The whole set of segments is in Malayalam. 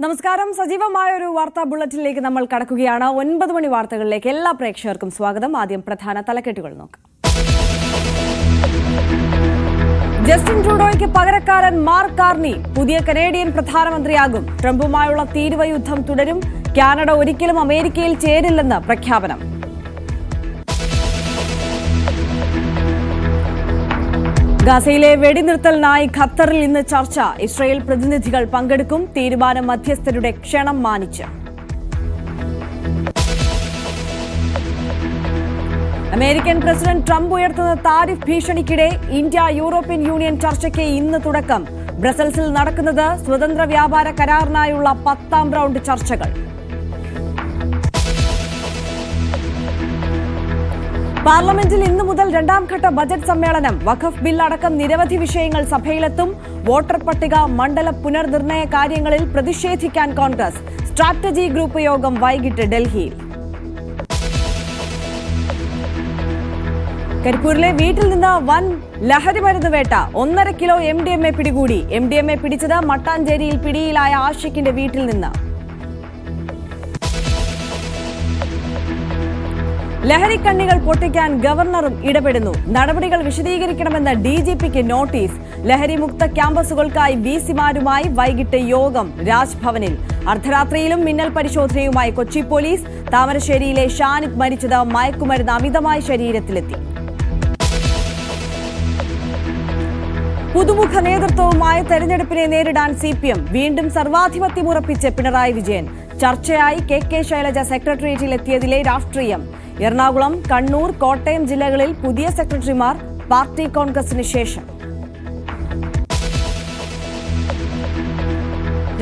നമസ്കാരം. സജീവമായ ഒരു വാർത്താ ബുള്ളറ്റിനിലേക്ക് നമ്മൾ കടക്കുകയാണ്. 9 മണി വാർത്തകളിലേക്ക് എല്ലാ പ്രേക്ഷകർക്കും സ്വാഗതം. ആദ്യം പ്രധാന തലക്കെട്ടുകൾ നോക്കാം. ജസ്റ്റിൻ ട്രൂഡോയ്ക്ക് പകരക്കാരൻ മാർക്ക് കാർണി പുതിയ കനേഡിയൻ പ്രധാനമന്ത്രിയാകും. ട്രംപുമായുള്ള തീരുവ യുദ്ധം തുടരും. കാനഡ ഒരിക്കലും അമേരിക്കയിൽ ചേരില്ലെന്ന് പ്രഖ്യാപനം. ഗാസയിലെ വെടിനിർത്തലിനായി ഖത്തറിൽ ഇന്ന് ചർച്ച. ഇസ്രായേൽ പ്രതിനിധികൾ പങ്കെടുക്കും. തീരുമാനം മധ്യസ്ഥരുടെ ക്ഷണം മാനിച്ച്. അമേരിക്കൻ പ്രസിഡന്റ് ട്രംപ് ഉയർത്തുന്ന താരിഫ് ഭീഷണിക്കിടെ ഇന്ത്യ യൂറോപ്യൻ യൂണിയൻ ചർച്ചയ്ക്ക് ഇന്ന് തുടക്കം. ബ്രസൽസിൽ നടക്കുന്നത് സ്വതന്ത്ര വ്യാപാര കരാറിനായുള്ള 10ാം റൗണ്ട് ചർച്ചകൾ. പാർലമെന്റിൽ ഇന്നു മുതൽ 2ാം ഘട്ട ബജറ്റ് സമ്മേളനം. വഖഫ് ബിൽ അടക്കം നിരവധി വിഷയങ്ങൾ സഭയിലെത്തും. വോട്ടർ പട്ടിക, മണ്ഡല പുനർനിർണയ കാര്യങ്ങളിൽ പ്രതിഷേധിക്കാൻ കോൺഗ്രസ്. സ്ട്രാറ്റജി ഗ്രൂപ്പ് യോഗം വൈകിട്ട് ഡൽഹിയിൽ. കരിപ്പൂരിലെ വീട്ടിൽ നിന്ന് വൻ ലഹരി മരുന്ന് വേട്ട. 1.5 കിലോ MDMA പിടികൂടി. MDMA പിടിച്ചത് മട്ടാഞ്ചേരിയിൽ പിടിയിലായ ആഷിഖിന്റെ വീട്ടിൽ നിന്ന്. ലഹരിക്കണ്ണികൾ പൊട്ടിക്കാൻ ഗവർണറും ഇടപെടുന്നു. നടപടികൾ വിശദീകരിക്കണമെന്ന് DGPക്ക് നോട്ടീസ്. ലഹരിമുക്ത ക്യാമ്പസുകൾക്കായി VC-മാരുമായി വൈകിട്ട് യോഗം രാജ്ഭവനിൽ. അർദ്ധരാത്രിയിലും മിന്നൽ പരിശോധനയുമായി കൊച്ചി പോലീസ്. താമരശ്ശേരിയിലെ ഷാനിദ് മരിച്ചത് മയക്കുമരുന്ന് അമിതമായി ശരീരത്തിലെത്തി. പുതുമുഖ നേതൃത്വവുമായി തെരഞ്ഞെടുപ്പിനെ നേരിടാൻ CPM. വീണ്ടും സർവാധിപത്യം ഉറപ്പിച്ച് പിണറായി വിജയൻ. ചർച്ചയായി KK ശൈലജ സെക്രട്ടേറിയറ്റിലെത്തിയതിലെ രാഷ്ട്രീയം. എറണാകുളം, കണ്ണൂർ, കോട്ടയം ജില്ലകളിൽ പുതിയ സെക്രട്ടറിമാർ. പാർട്ടി കോൺഗ്രസിന് ശേഷം.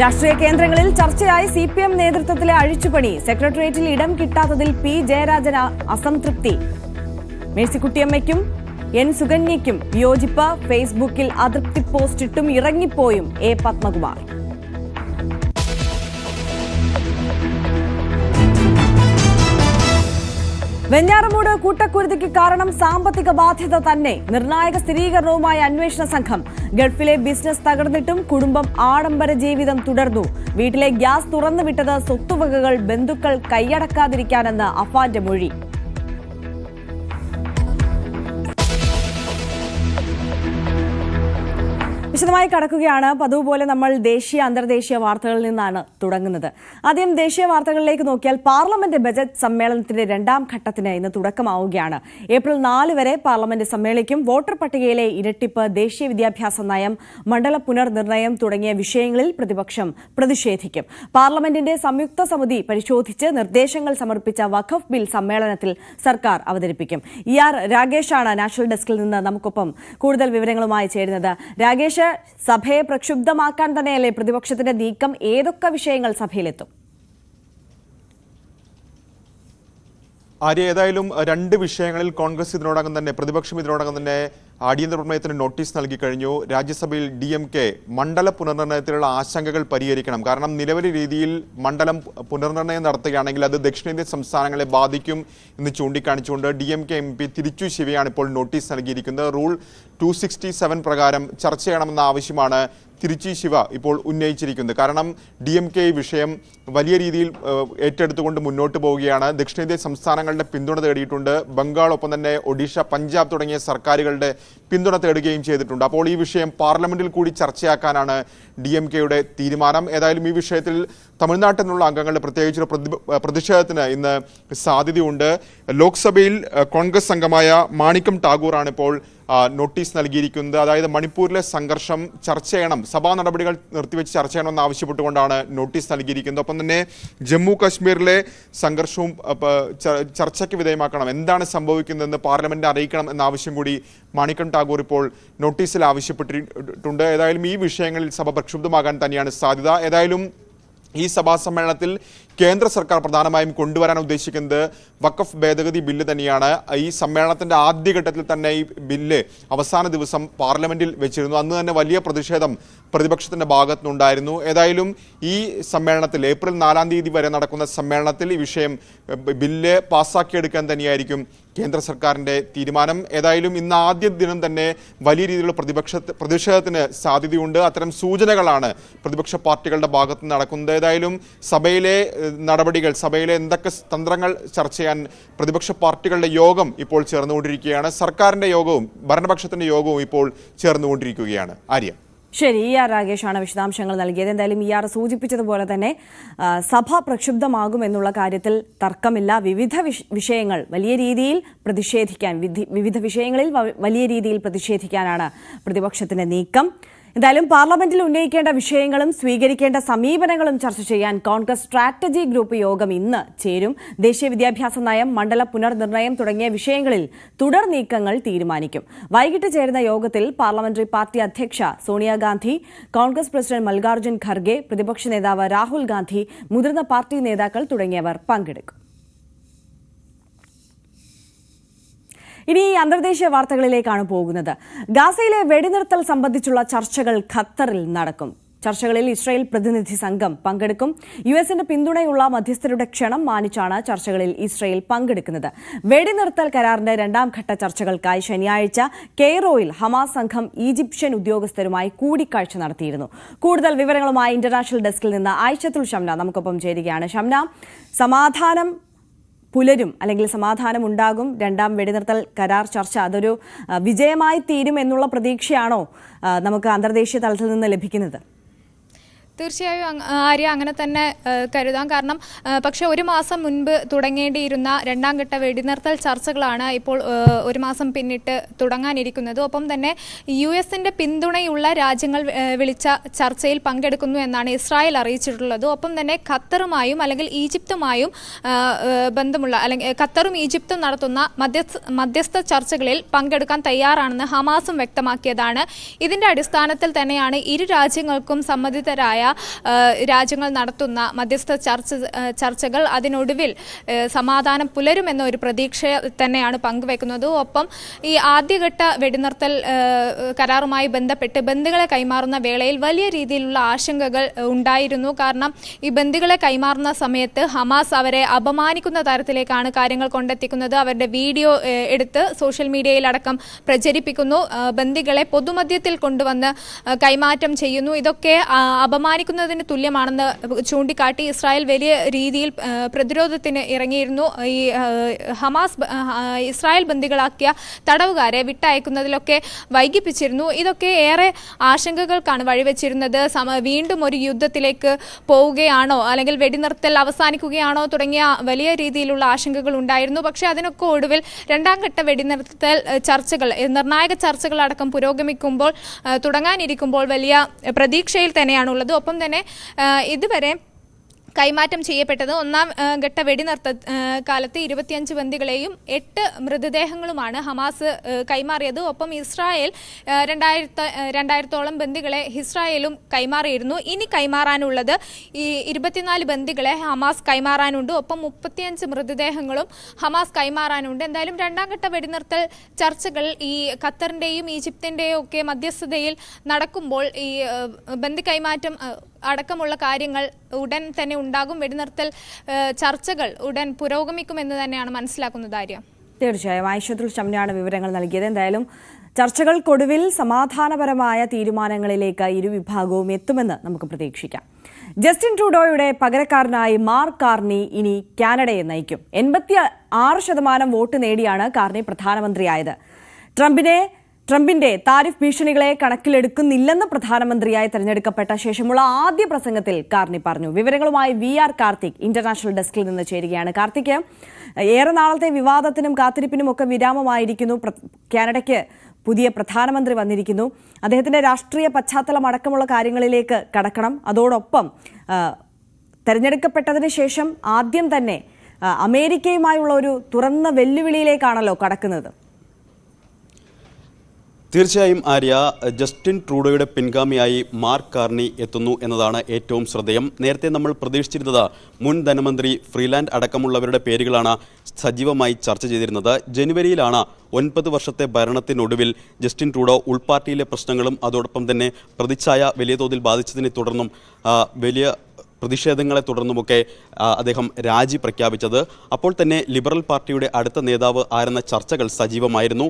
രാഷ്ട്രീയ കേന്ദ്രങ്ങളിൽ ചർച്ചയായി CPM നേതൃത്വത്തിലെ അഴിച്ചുപണി. സെക്രട്ടേറിയറ്റിൽ ഇടം കിട്ടാത്തതിൽ P ജയരാജന് അസംതൃപ്തി. മേഴ്സിക്കുട്ടിയമ്മയ്ക്കും N സുകന്യയ്ക്കും വിയോജിപ്പ്. ഫേസ്ബുക്കിൽ അതൃപ്തി പോസ്റ്റിട്ടും ഇറങ്ങിപ്പോയും A പത്മകുമാർ. വെഞ്ഞാറമൂട് കൂട്ടക്കുരുതിക്ക് കാരണം സാമ്പത്തിക ബാധ്യത തന്നെ. നിർണായക സ്ഥിരീകരണവുമായി അന്വേഷണ സംഘം. ഗൾഫിലെ ബിസിനസ് തകർന്നിട്ടും കുടുംബം ആഡംബര ജീവിതം തുടർന്നു. വീട്ടിലെ ഗ്യാസ് തുറന്നുവിട്ടത് സ്വത്തുവകകൾ ബന്ധുക്കൾ കൈയടക്കാതിരിക്കാനെന്ന് അഫാന്റെ മൊഴി. വിശദമായി കടക്കുകയാണ്. പതിവ് പോലെ നമ്മൾ ദേശീയ അന്തർദേശീയ വാർത്തകളിൽ നിന്നാണ് തുടങ്ങുന്നത്. ആദ്യം ദേശീയ വാർത്തകളിലേക്ക് നോക്കിയാൽ പാർലമെന്റ് ബജറ്റ് സമ്മേളനത്തിന്റെ 2ാം ഘട്ടത്തിന് ഇന്ന് തുടക്കമാവുകയാണ്. ഏപ്രിൽ 4 വരെ പാർലമെന്റ് സമ്മേളിക്കും. വോട്ടർ പട്ടികയിലെ ഇരട്ടിപ്പ്, ദേശീയ വിദ്യാഭ്യാസ നയം, മണ്ഡല പുനർനിർണയം തുടങ്ങിയ വിഷയങ്ങളിൽ പ്രതിപക്ഷം പ്രതിഷേധിക്കും. പാർലമെന്റിന്റെ സംയുക്ത സമിതി പരിശോധിച്ച് നിർദ്ദേശങ്ങൾ സമർപ്പിച്ച വഖഫ് ബിൽ സമ്മേളനത്തിൽ സർക്കാർ അവതരിപ്പിക്കും. ER രാഗേഷാണ് നാഷണൽ ഡെസ്കിൽ നിന്ന് നമുക്കൊപ്പം കൂടുതൽ വിവരങ്ങളുമായി ചേരുന്നത്. രാഗേഷ്, സഭയെ പ്രക്ഷുബ്ധമാക്കാൻ തന്നെയല്ലേ പ്രതിപക്ഷത്തിന്റെ നീക്കം? ഏതൊക്കെ വിഷയങ്ങൾ സഭയിലെത്തും? ഏതായാലും 2 വിഷയങ്ങളിൽ കോൺഗ്രസ് ഇതിനോടകം തന്നെ, പ്രതിപക്ഷം ഇതിനോടകം തന്നെ അടിയന്തര പ്രമേയത്തിന് നോട്ടീസ് നൽകി കഴിഞ്ഞു. രാജ്യസഭയിൽ DMK മണ്ഡല പുനർനിർണയത്തിലുള്ള ആശങ്കകൾ പരിഹരിക്കണം. കാരണം നിലവിലെ രീതിയിൽ മണ്ഡലം പുനർനിർണയം നടത്തുകയാണെങ്കിൽ അത് ദക്ഷിണേന്ത്യൻ സംസ്ഥാനങ്ങളെ ബാധിക്കും എന്ന് ചൂണ്ടിക്കാണിച്ചുകൊണ്ട് DMK MP തിരിച്ചു ശിവയാണ് ഇപ്പോൾ നോട്ടീസ് നൽകിയിരിക്കുന്നത്. റൂൾ 267 പ്രകാരം ചർച്ച ചെയ്യണമെന്ന ആവശ്യമാണ് തിരുച്ചി ശിവ ഇപ്പോൾ ഉന്നയിച്ചിരിക്കുന്നത്. കാരണം DMK ഈ വിഷയം വലിയ രീതിയിൽ ഏറ്റെടുത്തുകൊണ്ട് മുന്നോട്ട് പോവുകയാണ്. ദക്ഷിണേന്ത്യൻ സംസ്ഥാനങ്ങളുടെ പിന്തുണ തേടിയിട്ടുണ്ട്. ബംഗാൾ, ഒപ്പം തന്നെ ഒഡീഷ, പഞ്ചാബ് തുടങ്ങിയ സർക്കാരുകളുടെ പിന്തുണ തേടുകയും ചെയ്തിട്ടുണ്ട്. അപ്പോൾ ഈ വിഷയം പാർലമെന്റിൽ കൂടി ചർച്ചയാക്കാനാണ് DMKയുടെ തീരുമാനം. ഏതായാലും ഈ വിഷയത്തിൽ തമിഴ്നാട്ടിൽ നിന്നുള്ള അംഗങ്ങളുടെ പ്രത്യേകിച്ചൊരു പ്രതിഷേധത്തിന് ഇന്ന് സാധ്യതയുണ്ട്. ലോക്സഭയിൽ കോൺഗ്രസ് അംഗമായ മാണിക്കം ടാഗോറാണ് ഇപ്പോൾ നോട്ടീസ് നൽകിയിരിക്കുന്നത്. അതായത് മണിപ്പൂരിലെ സംഘർഷം ചർച്ച ചെയ്യണം, സഭാ നടപടികൾ നിർത്തിവെച്ച് ചർച്ച ചെയ്യണമെന്ന് ആവശ്യപ്പെട്ടുകൊണ്ടാണ് നോട്ടീസ് നൽകിയിരിക്കുന്നത്. ഒപ്പം തന്നെ ജമ്മു കാശ്മീരിലെ സംഘർഷവും ചർച്ചയ്ക്ക് വിധേയമാക്കണം, എന്താണ് സംഭവിക്കുന്നതെന്ന് പാർലമെന്റിനെ അറിയിക്കണം എന്ന ആവശ്യം കൂടി മാണിക്കം ടാഗോർ ഇപ്പോൾ നോട്ടീസിൽ ആവശ്യപ്പെട്ടിട്ടുണ്ട്. ഏതായാലും ഈ വിഷയങ്ങളിൽ സഭ പ്രക്ഷുബ്ധമാകാൻ തന്നെയാണ് സാധ്യത. ഏതായാലും ഈ സഭാ സമ്മേളനത്തിൽ കേന്ദ്ര സർക്കാർ പ്രധാനമായും കൊണ്ടുവരാൻ ഉദ്ദേശിക്കുന്നത് വഖഫ് ഭേദഗതി ബില്ല് തന്നെയാണ്. ഈ സമ്മേളനത്തിന്റെ ആദ്യഘട്ടത്തിൽ തന്നെ ഈ ബില്ല് അവസാന ദിവസം പാർലമെന്റിൽ വെച്ചിരുന്നു. അന്ന് തന്നെ വലിയ പ്രതിഷേധം പ്രതിപക്ഷത്തിന്റെ ഭാഗത്തുനിന്നുണ്ടായിരുന്നു. ഏതായാലും ഈ സമ്മേളനത്തിൽ ഏപ്രിൽ 4 തീയതി വരെ നടക്കുന്ന സമ്മേളനത്തിൽ ഈ വിഷയം ബില്ല് പാസ്സാക്കിയെടുക്കാൻ തന്നെയായിരിക്കും കേന്ദ്ര സർക്കാരിന്റെ തീരുമാനം. ഏതായാലും ഇന്ന് ആദ്യ ദിനം തന്നെ വലിയ രീതിയിലുള്ള പ്രതിഷേധത്തിന് സാധ്യതയുണ്ട്. അത്തരം സൂചനകളാണ് പ്രതിപക്ഷ പാർട്ടികളുടെ ഭാഗത്ത് നടക്കുന്നത്. ഏതായാലും സഭയിലെ നടപടികൾ, സഭയിലെ എന്തൊക്കെ തന്ത്രങ്ങൾ ചർച്ച ചെയ്യാൻ പ്രതിപക്ഷ പാർട്ടികളുടെ യോഗം ഇപ്പോൾ ചേർന്നുകൊണ്ടിരിക്കുകയാണ്. സർക്കാരിന്റെ യോഗവും ഭരണപക്ഷത്തിന്റെ യോഗവും ഇപ്പോൾ ചേർന്നുകൊണ്ടിരിക്കുകയാണ്. ആര്യ. ശരി, ER രാഗേഷാണ് വിശദാംശങ്ങൾ നൽകിയത്. എന്തായാലും ER സൂചിപ്പിച്ചതുപോലെ തന്നെ സഭ പ്രക്ഷുബ്ധമാകുമെന്നുള്ള കാര്യത്തിൽ തർക്കമില്ല. വിവിധ വിഷയങ്ങൾ വലിയ രീതിയിൽ പ്രതിഷേധിക്കാൻ, വിവിധ വിഷയങ്ങളിൽ വലിയ രീതിയിൽ പ്രതിഷേധിക്കാനാണ് പ്രതിപക്ഷത്തിന്റെ നീക്കം. എന്തായാലും പാർലമെന്റിൽ ഉന്നയിക്കേണ്ട വിഷയങ്ങളും സ്വീകരിക്കേണ്ട സമീപനങ്ങളും ചർച്ച ചെയ്യാൻ കോൺഗ്രസ് സ്ട്രാറ്റജി ഗ്രൂപ്പ് യോഗം ഇന്ന് ചേരും. ദേശീയ വിദ്യാഭ്യാസ നയം, മണ്ഡല പുനർനിർണയം തുടങ്ങിയ വിഷയങ്ങളിൽ തുടർ നീക്കങ്ങൾ തീരുമാനിക്കും. വൈകിട്ട് ചേരുന്ന യോഗത്തിൽ പാർലമെന്ററി പാർട്ടി അധ്യക്ഷ സോണിയാഗാന്ധി, കോൺഗ്രസ് പ്രസിഡന്റ് മല്ലികാർജ്ജുൻ ഖർഗെ, പ്രതിപക്ഷ നേതാവ് രാഹുൽ ഗാന്ധി, മുതിർന്ന പാർട്ടി നേതാക്കൾ തുടങ്ങിയവർ പങ്കെടുക്കും. ഇനി അന്തർദേശീയ വാർത്തകളിലേക്കാണ് പോകുന്നത്. ഗാസയിലെ വെടിനിർത്തൽ സംബന്ധിച്ചുള്ള ചർച്ചകൾ ഖത്തറിൽ നടക്കും. ചർച്ചകളിൽ ഇസ്രായേൽ പ്രതിനിധി സംഘം പങ്കെടുക്കും. യുഎസിന്റെ പിന്തുണയുള്ള മധ്യസ്ഥരുടെ ക്ഷണം മാനിച്ചാണ് ചർച്ചകളിൽ ഇസ്രായേൽ പങ്കെടുക്കുന്നത്. വെടിനിർത്തൽ കരാറിന്റെ 2ാം ഘട്ട ചർച്ചകൾക്കായി ശനിയാഴ്ച കെയ്റോയിൽ ഹമാസ് സംഘം ഈജിപ്ഷ്യൻ ഉദ്യോഗസ്ഥരുമായി കൂടിക്കാഴ്ച നടത്തിയിരുന്നു. കൂടുതൽ വിവരങ്ങളുമായി ഇന്റർനാഷണൽ ഡെസ്കിൽ നിന്ന് ആയിഷത്തുൽ ഷംന നമുക്കൊപ്പം ചേരുകയാണ്. ഷംന, സമാധാനം പുലരും അല്ലെങ്കിൽ സമാധാനം ഉണ്ടാകും, 2ാം വെടിനിർത്തൽ കരാർ ചർച്ച അതൊരു വിജയമായി തീരും എന്നുള്ള പ്രതീക്ഷയാണോ നമുക്ക് അന്തർദേശീയ തലത്തിൽ നിന്ന് ലഭിക്കുന്നത്? തീർച്ചയായും ആര്യ, അങ്ങനെ തന്നെ കരുതാം. കാരണം പക്ഷെ 1 മാസം മുൻപ് തുടങ്ങേണ്ടിയിരുന്ന 2ാം ഘട്ട വെടിനിർത്തൽ ചർച്ചകളാണ് ഇപ്പോൾ 1 മാസം പിന്നിട്ട് തുടങ്ങാനിരിക്കുന്നത്. ഒപ്പം തന്നെ യുഎസിന്റെ പിന്തുണയുള്ള രാജ്യങ്ങൾ വിളിച്ച ചർച്ചയിൽ പങ്കെടുക്കുന്നു എന്നാണ് ഇസ്രായേൽ അറിയിച്ചിട്ടുള്ളത്. ഒപ്പം തന്നെ ഖത്തറുമായും അല്ലെങ്കിൽ ഈജിപ്തുമായും ബന്ധമുള്ള അല്ലെങ്കിൽ ഖത്തറും ഈജിപ്തും നടത്തുന്ന മധ്യസ്ഥ ചർച്ചകളിൽ പങ്കെടുക്കാൻ തയ്യാറാണെന്ന് ഹമാസും വ്യക്തമാക്കിയതാണ്. ഇതിന്റെ അടിസ്ഥാനത്തിൽ തന്നെയാണ് ഇരു രാജ്യങ്ങൾക്കും സമ്മതിതരായ രാജ്യങ്ങൾ നടത്തുന്ന മധ്യസ്ഥ ചർച്ചകൾ അതിനൊടുവിൽ സമാധാനം പുലരുമെന്ന ഒരു പ്രതീക്ഷ തന്നെയാണ് പങ്കുവെക്കുന്നത്. ഒപ്പം ഈ ആദ്യഘട്ട വെടിനിർത്തൽ കരാറുമായി ബന്ധപ്പെട്ട് ബന്ദികളെ കൈമാറുന്ന വേളയിൽ വലിയ രീതിയിലുള്ള ആശങ്കകൾ ഉണ്ടായിരുന്നു. കാരണം ഈ ബന്ദികളെ കൈമാറുന്ന സമയത്ത് ഹമാസ് അവരെ അപമാനിക്കുന്ന തരത്തിലേക്കാണ് കാര്യങ്ങൾ കൊണ്ടെത്തിക്കുന്നത്. അവരുടെ വീഡിയോ എടുത്ത് സോഷ്യൽ മീഡിയയിലടക്കം പ്രചരിപ്പിക്കുന്നു. ബന്ദികളെ പൊതുമധ്യത്തിൽ കൊണ്ടുവന്ന് കൈമാറ്റം ചെയ്യുന്നു. ഇതൊക്കെ അപമാനിക്കുന്നതിന് തുല്യമാണെന്ന് ചൂണ്ടിക്കാട്ടി ഇസ്രായേൽ വലിയ രീതിയിൽ പ്രതിരോധത്തിന് ഇറങ്ങിയിരുന്നു. ഈ ഹമാസ് ഇസ്രായേൽ ബന്ദികളാക്കിയ തടവുകാരെ വിട്ടയക്കുന്നതിലൊക്കെ വൈകിപ്പിച്ചിരുന്നു. ഇതൊക്കെ ഏറെ ആശങ്കകൾക്കാണ് വഴിവെച്ചിരുന്നത്. വീണ്ടും ഒരു യുദ്ധത്തിലേക്ക് പോവുകയാണോ അല്ലെങ്കിൽ വെടിനിർത്തൽ അവസാനിക്കുകയാണോ തുടങ്ങിയ വലിയ രീതിയിലുള്ള ആശങ്കകൾ ഉണ്ടായിരുന്നു. പക്ഷേ അതിനൊക്കെ ഒടുവിൽ 2ാം ഘട്ട വെടിനിർത്തൽ ചർച്ചകൾ, നിർണായക ചർച്ചകൾ അടക്കം പുരോഗമിക്കുമ്പോൾ തുടങ്ങാനിരിക്കുമ്പോൾ വലിയ പ്രതീക്ഷയിൽ തന്നെയാണുള്ളത്. ഒപ്പം തന്നെ ഇതുവരെ കൈമാറ്റം ചെയ്യപ്പെട്ടത് 1ാം ഘട്ട വെടിനിർത്തൽ കാലത്ത് 25 ബന്ദികളെയും 8 മൃതദേഹങ്ങളുമാണ് ഹമാസ് കൈമാറിയത്. ഒപ്പം ഇസ്രായേൽ 2000-ഓളം ബന്ദികളെ ഇസ്രായേലും കൈമാറിയിരുന്നു. ഇനി കൈമാറാനുള്ളത് ഈ 24 ബന്ദികളെ ഹമാസ് കൈമാറാനുണ്ട്. ഒപ്പം 35 മൃതദേഹങ്ങളും ഹമാസ് കൈമാറാനുണ്ട്. എന്തായാലും 2ാം ഘട്ട വെടിനിർത്തൽ ചർച്ചകൾ ഈ ഖത്തറിന്റെയും ഈജിപ്തിന്റെയും ഒക്കെ മധ്യസ്ഥതയിൽ നടക്കുമ്പോൾ ഈ ബന്ദി കൈമാറ്റം അടക്കമുള്ള കാര്യങ്ങൾ ഉടൻ തന്നെ ഉണ്ടാകും. വെടിനിർത്തൽ ചർച്ചകൾ ഉടൻ പുരോഗമിക്കുമെന്ന് തന്നെയാണ് മനസ്സിലാക്കുന്നത്. ആര്യ, തീർച്ചയായും ആയിഷത്തുൽ ഷംനയാണ് വിവരങ്ങൾ നൽകിയത്. എന്തായാലും ചർച്ചകൾക്കൊടുവിൽ സമാധാനപരമായ തീരുമാനങ്ങളിലേക്ക് ഇരുവിഭാഗവും എത്തുമെന്ന് നമുക്ക് പ്രതീക്ഷിക്കാം. ജസ്റ്റിൻ ട്രൂഡോയുടെ പകരക്കാരനായി മാർക്ക് കാർണി ഇനി കാനഡയെ നയിക്കും. 86% വോട്ട് നേടിയാണ് കാർണി പ്രധാനമന്ത്രിയായത്. ട്രംപിന്റെ താരിഫ് ഭീഷണികളെ കണക്കിലെടുക്കുന്നില്ലെന്ന് പ്രധാനമന്ത്രിയായി തെരഞ്ഞെടുക്കപ്പെട്ട ശേഷമുള്ള ആദ്യ പ്രസംഗത്തിൽ കാർണി പറഞ്ഞു. വിവരങ്ങളുമായി VR കാർത്തിക് ഇന്റർനാഷണൽ ഡെസ്കിൽ നിന്ന് ചേരുകയാണ്. കാർത്തിക്, ഏറെ നാളത്തെ വിവാദത്തിനും കാത്തിരിപ്പിനും ഒക്കെ വിരാമമായിരിക്കുന്നു. കാനഡയ്ക്ക് പുതിയ പ്രധാനമന്ത്രി വന്നിരിക്കുന്നു. അദ്ദേഹത്തിന്റെ രാഷ്ട്രീയ പശ്ചാത്തലം അടക്കമുള്ള കാര്യങ്ങളിലേക്ക് കടക്കണം. അതോടൊപ്പം തെരഞ്ഞെടുക്കപ്പെട്ടതിന് ശേഷം ആദ്യം തന്നെ അമേരിക്കയുമായുള്ള ഒരു തുറന്ന വെല്ലുവിളിയിലേക്കാണല്ലോ കടക്കുന്നത്. തീർച്ചയായും ആര്യ, ജസ്റ്റിൻ ട്രൂഡോയുടെ പിൻഗാമിയായി മാർക്ക് കാർണി എത്തുന്നു എന്നതാണ് ഏറ്റവും ശ്രദ്ധേയം. നേരത്തെ നമ്മൾ പ്രതീക്ഷിച്ചിരുന്നത് മുൻ ധനമന്ത്രി ഫ്രീലാൻഡ് അടക്കമുള്ളവരുടെ പേരുകളാണ് സജീവമായി ചർച്ച ചെയ്തിരുന്നത്. ജനുവരിയിലാണ് 9 വർഷത്തെ ഭരണത്തിനൊടുവിൽ ജസ്റ്റിൻ ട്രൂഡോ ഉൾപാർട്ടിയിലെ പ്രശ്നങ്ങളും അതോടൊപ്പം തന്നെ പ്രതിച്ഛായ വലിയ തോതിൽ ബാധിച്ചതിനെ തുടർന്നും വലിയ പ്രതിഷേധങ്ങളെ തുടർന്നുമൊക്കെ അദ്ദേഹം രാജി പ്രഖ്യാപിച്ചത്. അപ്പോൾ തന്നെ ലിബറൽ പാർട്ടിയുടെ അടുത്ത നേതാവ് ആരെന്ന ചർച്ചകൾ സജീവമായിരുന്നു.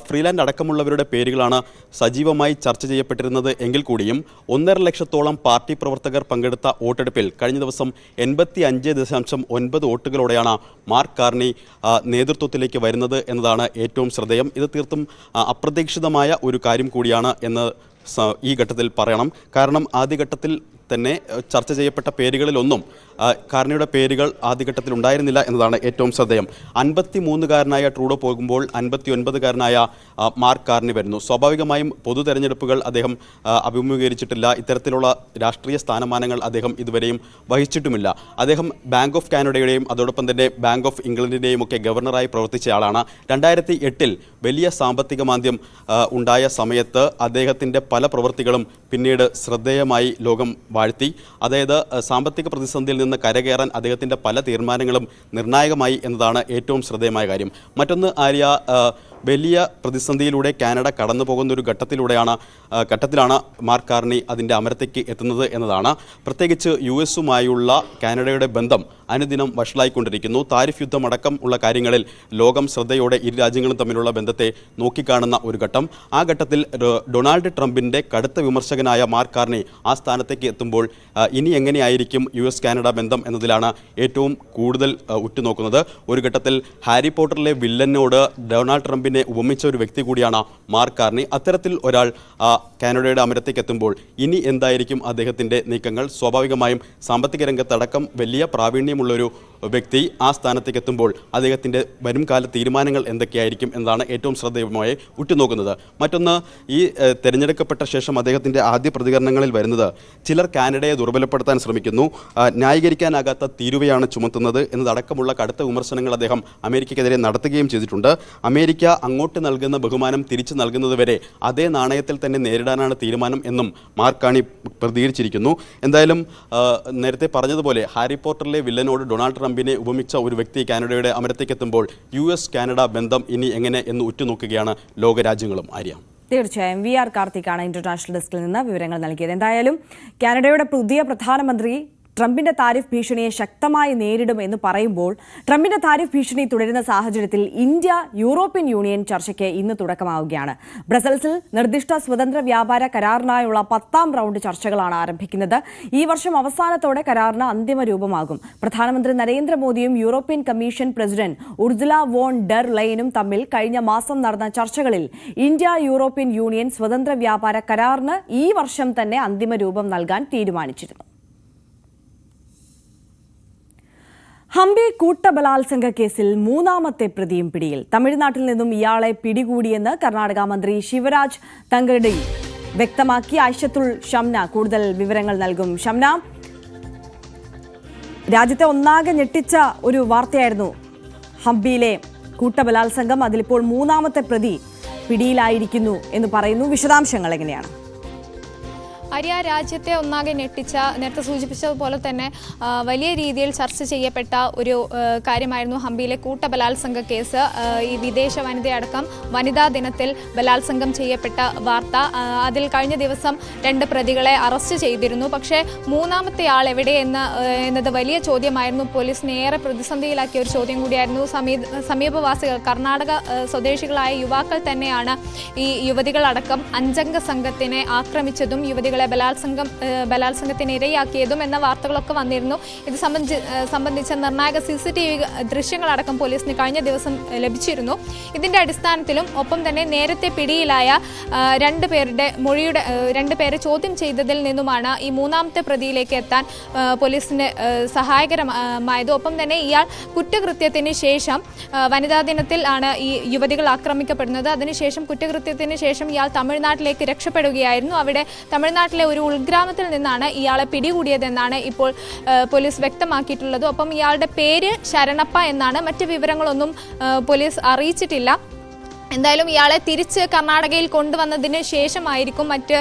ഫ്രീലാൻഡ് അടക്കമുള്ളവരുടെ പേരുകളാണ് സജീവമായി ചർച്ച ചെയ്യപ്പെട്ടിരുന്നത് എങ്കിൽ കൂടിയും 1.5 ലക്ഷത്തോളം പാർട്ടി പ്രവർത്തകർ പങ്കെടുത്ത വോട്ടെടുപ്പിൽ കഴിഞ്ഞ ദിവസം 85.9 വോട്ടുകളോടെയാണ് മാർക്ക് കാർണി നേതൃത്വത്തിലേക്ക് വരുന്നത് എന്നതാണ് ഏറ്റവും ശ്രദ്ധേയം. ഇത് തീർത്തും അപ്രതീക്ഷിതമായ ഒരു കാര്യം കൂടിയാണ് എന്ന് ഈ ഘട്ടത്തിൽ പറയണം. കാരണം ആദ്യഘട്ടത്തിൽ തന്നെ ചർച്ച ചെയ്യപ്പെട്ട പേരുകളിലൊന്നും കാർണിയുടെ പേരുകൾ ആദ്യഘട്ടത്തിൽ ഉണ്ടായിരുന്നില്ല എന്നതാണ് ഏറ്റവും ശ്രദ്ധേയം. 53-കാരനായ ട്രൂഡോ പോകുമ്പോൾ 59-കാരനായ മാർക്ക് കാർണി വരുന്നു. സ്വാഭാവികമായും പൊതു തെരഞ്ഞെടുപ്പുകൾ അദ്ദേഹം അഭിമുഖീകരിച്ചിട്ടില്ല. ഇത്തരത്തിലുള്ള രാഷ്ട്രീയ സ്ഥാനമാനങ്ങൾ അദ്ദേഹം ഇതുവരെയും വഹിച്ചിട്ടുമില്ല. അദ്ദേഹം ബാങ്ക് ഓഫ് കാനഡയുടെയും അതോടൊപ്പം തന്നെ ബാങ്ക് ഓഫ് ഇംഗ്ലണ്ടിൻ്റെയും ഒക്കെ ഗവർണറായി പ്രവർത്തിച്ച ആളാണ്. 2008 വലിയ സാമ്പത്തിക മാന്ദ്യം ഉണ്ടായ സമയത്ത് അദ്ദേഹത്തിൻ്റെ പല പ്രവൃത്തികളും പിന്നീട് ശ്രദ്ധേയമായി ലോകം വാഴ്ത്തി. അതായത് സാമ്പത്തിക പ്രതിസന്ധിയിൽ നിന്ന് കരകയറാൻ അദ്ദേഹത്തിൻ്റെ പല തീരുമാനങ്ങളും നിർണായകമായി എന്നതാണ് ഏറ്റവും ശ്രദ്ധേയമായ കാര്യം. മറ്റൊന്ന് ആര്യ, വലിയ പ്രതിസന്ധിയിലൂടെ കാനഡ കടന്നു പോകുന്ന ഒരു ഘട്ടത്തിലാണ് മാർക്ക് കാർണി അതിൻ്റെ അമരത്തേക്ക് എത്തുന്നത് എന്നതാണ്. പ്രത്യേകിച്ച് US-ഉമായുള്ള കാനഡയുടെ ബന്ധം അനുദിനം വഷളായിക്കൊണ്ടിരിക്കുന്നു. താരിഫ് യുദ്ധം അടക്കം ഉള്ള കാര്യങ്ങളിൽ ലോകം ശ്രദ്ധയോടെ ഇരു രാജ്യങ്ങളും തമ്മിലുള്ള ബന്ധത്തെ നോക്കിക്കാണുന്ന ഒരു ഘട്ടം. ആ ഘട്ടത്തിൽ ഡൊണാൾഡ് ട്രംപിൻ്റെ കടുത്ത വിമർശകനായ മാർക്ക് കാർണി ആ സ്ഥാനത്തേക്ക് എത്തുമ്പോൾ ഇനി എങ്ങനെയായിരിക്കും US-കാനഡ ബന്ധം എന്നതിലാണ് ഏറ്റവും കൂടുതൽ ഉറ്റുനോക്കുന്നത്. ഒരു ഘട്ടത്തിൽ ഹാരി പോട്ടറിലെ വില്ലനോട് ഡൊണാൾഡ് ട്രംപിനെ ഉപമിച്ച ഒരു വ്യക്തി കൂടിയാണ് മാർക്ക് കാർണി. അത്തരത്തിൽ ഒരാൾ കാനഡയുടെ അമരത്തേക്ക് എത്തുമ്പോൾ ഇനി എന്തായിരിക്കും അദ്ദേഹത്തിൻ്റെ നീക്കങ്ങൾ? സ്വാഭാവികമായും സാമ്പത്തിക രംഗത്തടക്കം വലിയ പ്രാവീണ്യമുള്ളൊരു വ്യക്തി ആ സ്ഥാനത്തേക്ക് എത്തുമ്പോൾ അദ്ദേഹത്തിൻ്റെ വരും കാല തീരുമാനങ്ങൾ എന്തൊക്കെയായിരിക്കും എന്നതാണ് ഏറ്റവും ശ്രദ്ധേയമായി ഉറ്റുനോക്കുന്നത്. മറ്റൊന്ന്, ഈ തിരഞ്ഞെടുക്കപ്പെട്ട ശേഷം അദ്ദേഹത്തിൻ്റെ ആദ്യ പ്രതികരണങ്ങളിൽ വരുന്നത് ചിലർ കാനഡയെ ദുർബലപ്പെടുത്താൻ ശ്രമിക്കുന്നു, ന്യായീകരിക്കാനാകാത്ത തീരുവയാണ് ചുമത്തുന്നത് എന്നതടക്കമുള്ള കടുത്ത വിമർശനങ്ങൾ അദ്ദേഹം അമേരിക്കയ്ക്കെതിരെ നടത്തുകയും ചെയ്തിട്ടുണ്ട്. അമേരിക്ക അങ്ങോട്ട് നൽകുന്ന ബഹുമാനം തിരിച്ചു നൽകുന്നതുവരെ അതേ നാണയത്തിൽ തന്നെ നേരിടാനാണ് തീരുമാനം എന്നും മാർക്ക് കാർണി പ്രതികരിച്ചിരിക്കുന്നു. എന്തായാലും നേരത്തെ പറഞ്ഞതുപോലെ ഹാരി പോട്ടറിലെ വില്ലനോട് ഡൊണാൾഡ് ട്രംപിനെ ഉപമിച്ച ഒരു വ്യക്തി കാനഡയുടെ അമരത്തേക്ക് എത്തുമ്പോൾ US-കാനഡ ബന്ധം ഇനി എങ്ങനെ എന്ന് ഉറ്റുനോക്കുകയാണ് ലോകരാജ്യങ്ങളും. ആര്യ, തീർച്ചയായും VR കാർത്തിക്കാണ് ഇന്റർനാഷണൽ ഡെസ്കിൽ നിന്ന് വിവരങ്ങൾ നൽകിയത്. എന്തായാലും കാനഡയുടെ പുതിയ പ്രധാനമന്ത്രി ട്രംപിന്റെ താരിഫ് ഭീഷണിയെ ശക്തമായി നേരിടും എന്ന് പറയുമ്പോൾ ട്രംപിന്റെ താരിഫ് ഭീഷണി തുടരുന്ന സാഹചര്യത്തിൽ ഇന്ത്യ യൂറോപ്യൻ യൂണിയൻ ചർച്ചയ്ക്ക് ഇന്ന് തുടക്കമാവുകയാണ്. ബ്രസൽസിൽ നിർദ്ദിഷ്ട സ്വതന്ത്ര വ്യാപാര കരാറിനായുള്ള 10ാം റൗണ്ട് ചർച്ചകളാണ് ആരംഭിക്കുന്നത്. ഈ വർഷം അവസാനത്തോടെ കരാറിന് അന്തിമ രൂപമാകും. പ്രധാനമന്ത്രി നരേന്ദ്രമോദിയും European commission president Ursula von der ലൈനും തമ്മിൽ കഴിഞ്ഞ മാസം നടന്ന ചർച്ചകളിൽ ഇന്ത്യ യൂറോപ്യൻ യൂണിയൻ സ്വതന്ത്ര വ്യാപാര കരാറിന് ഈ വർഷം തന്നെ അന്തിമ രൂപം നൽകാൻ തീരുമാനിച്ചിരുന്നു. ഹംപി കൂട്ടബലാത്സംഗ കേസിൽ 3ാമത്തെ പ്രതിയും പിടിയിൽ. തമിഴ്നാട്ടിൽ നിന്നും ഇയാളെ പിടികൂടിയെന്ന് കർണാടക മന്ത്രി ശിവരാജ് തങ്കഡി വ്യക്തമാക്കി. ആയിഷത്തുൽ ഷംന കൂടുതൽ വിവരങ്ങൾ നൽകും. ഷംന, രാജ്യത്തെ ഒന്നാകെ ഞെട്ടിച്ച ഒരു വാർത്തയായിരുന്നു ഹംപിയിലെ കൂട്ടബലാത്സംഗം. അതിലിപ്പോൾ 3ാമത്തെ പ്രതി പിടിയിലായിരിക്കുന്നു എന്ന് പറയുന്നു. വിശദാംശങ്ങൾ എങ്ങനെയാണ്? ആര്യ, രാജ്യത്തെ ഒന്നാകെ ഞെട്ടിച്ച, നേരത്തെ സൂചിപ്പിച്ചതുപോലെ തന്നെ വലിയ രീതിയിൽ ചർച്ച ചെയ്യപ്പെട്ട ഒരു കാര്യമായിരുന്നു ഹംപിയിലെ കൂട്ടബലാത്സംഗ കേസ്. ഈ വിദേശ വനിതയടക്കം വനിതാ ദിനത്തിൽ ബലാത്സംഗം ചെയ്യപ്പെട്ട വാർത്ത. അതിൽ കഴിഞ്ഞ ദിവസം 2 പ്രതികളെ അറസ്റ്റ് ചെയ്തിരുന്നു. പക്ഷേ 3ാമത്തെ ആൾ എവിടെ എന്നത് വലിയ ചോദ്യമായിരുന്നു. പോലീസിനെ ഏറെ പ്രതിസന്ധിയിലാക്കിയ ഒരു ചോദ്യം കൂടിയായിരുന്നു. സമീപവാസികൾ, കർണാടക സ്വദേശികളായ യുവാക്കൾ തന്നെയാണ് ഈ യുവതികളടക്കം 5-അംഗ സംഘത്തിനെ ആക്രമിച്ചതും യുവതികളെ ബലാത്സംഗത്തിന് ഇരയാക്കിയതും എന്ന വാർത്തകളൊക്കെ വന്നിരുന്നു. ഇത് സംബന്ധിച്ച നിർണായക CCTV ദൃശ്യങ്ങളടക്കം പോലീസിന് കഴിഞ്ഞ ദിവസം ലഭിച്ചിരുന്നു. ഇതിന്റെ അടിസ്ഥാനത്തിലും ഒപ്പം തന്നെ നേരത്തെ പിടിയിലായ 2 പേരുടെ മൊഴിയുടെ 2 പേരെ ചോദ്യം ചെയ്തതിൽ നിന്നുമാണ് ഈ 3ാമത്തെ പ്രതിയിലേക്ക് എത്താൻ പോലീസിന് സഹായകരമായത്. ഒപ്പം തന്നെ ഇയാൾ കുറ്റകൃത്യത്തിന് ശേഷം വനിതാ ദിനത്തിൽ ആണ് ഈ യുവതികൾ ആക്രമിക്കപ്പെടുന്നത്. അതിനുശേഷം കുറ്റകൃത്യത്തിന് ശേഷം ഇയാൾ തമിഴ്നാട്ടിലേക്ക് രക്ഷപ്പെടുകയായിരുന്നു. അവിടെ തമിഴ്നാട്ടിലെ ഒരു ഉൾഗ്രാമത്തിൽ നിന്നാണ് ഇയാളെ പിടികൂടിയതെന്നാണ് ഇപ്പോൾ പോലീസ് വ്യക്തമാക്കിയിട്ടുള്ളത്. ഒപ്പം ഇയാളുടെ പേര് ശരണപ്പ എന്നാണ്. മറ്റ് വിവരങ്ങളൊന്നും പോലീസ് അറിയിച്ചിട്ടില്ല. എന്തായാലും ഇയാളെ തിരിച്ച് കർണാടകയിൽ കൊണ്ടുവന്നതിന് ശേഷമായിരിക്കും മറ്റ്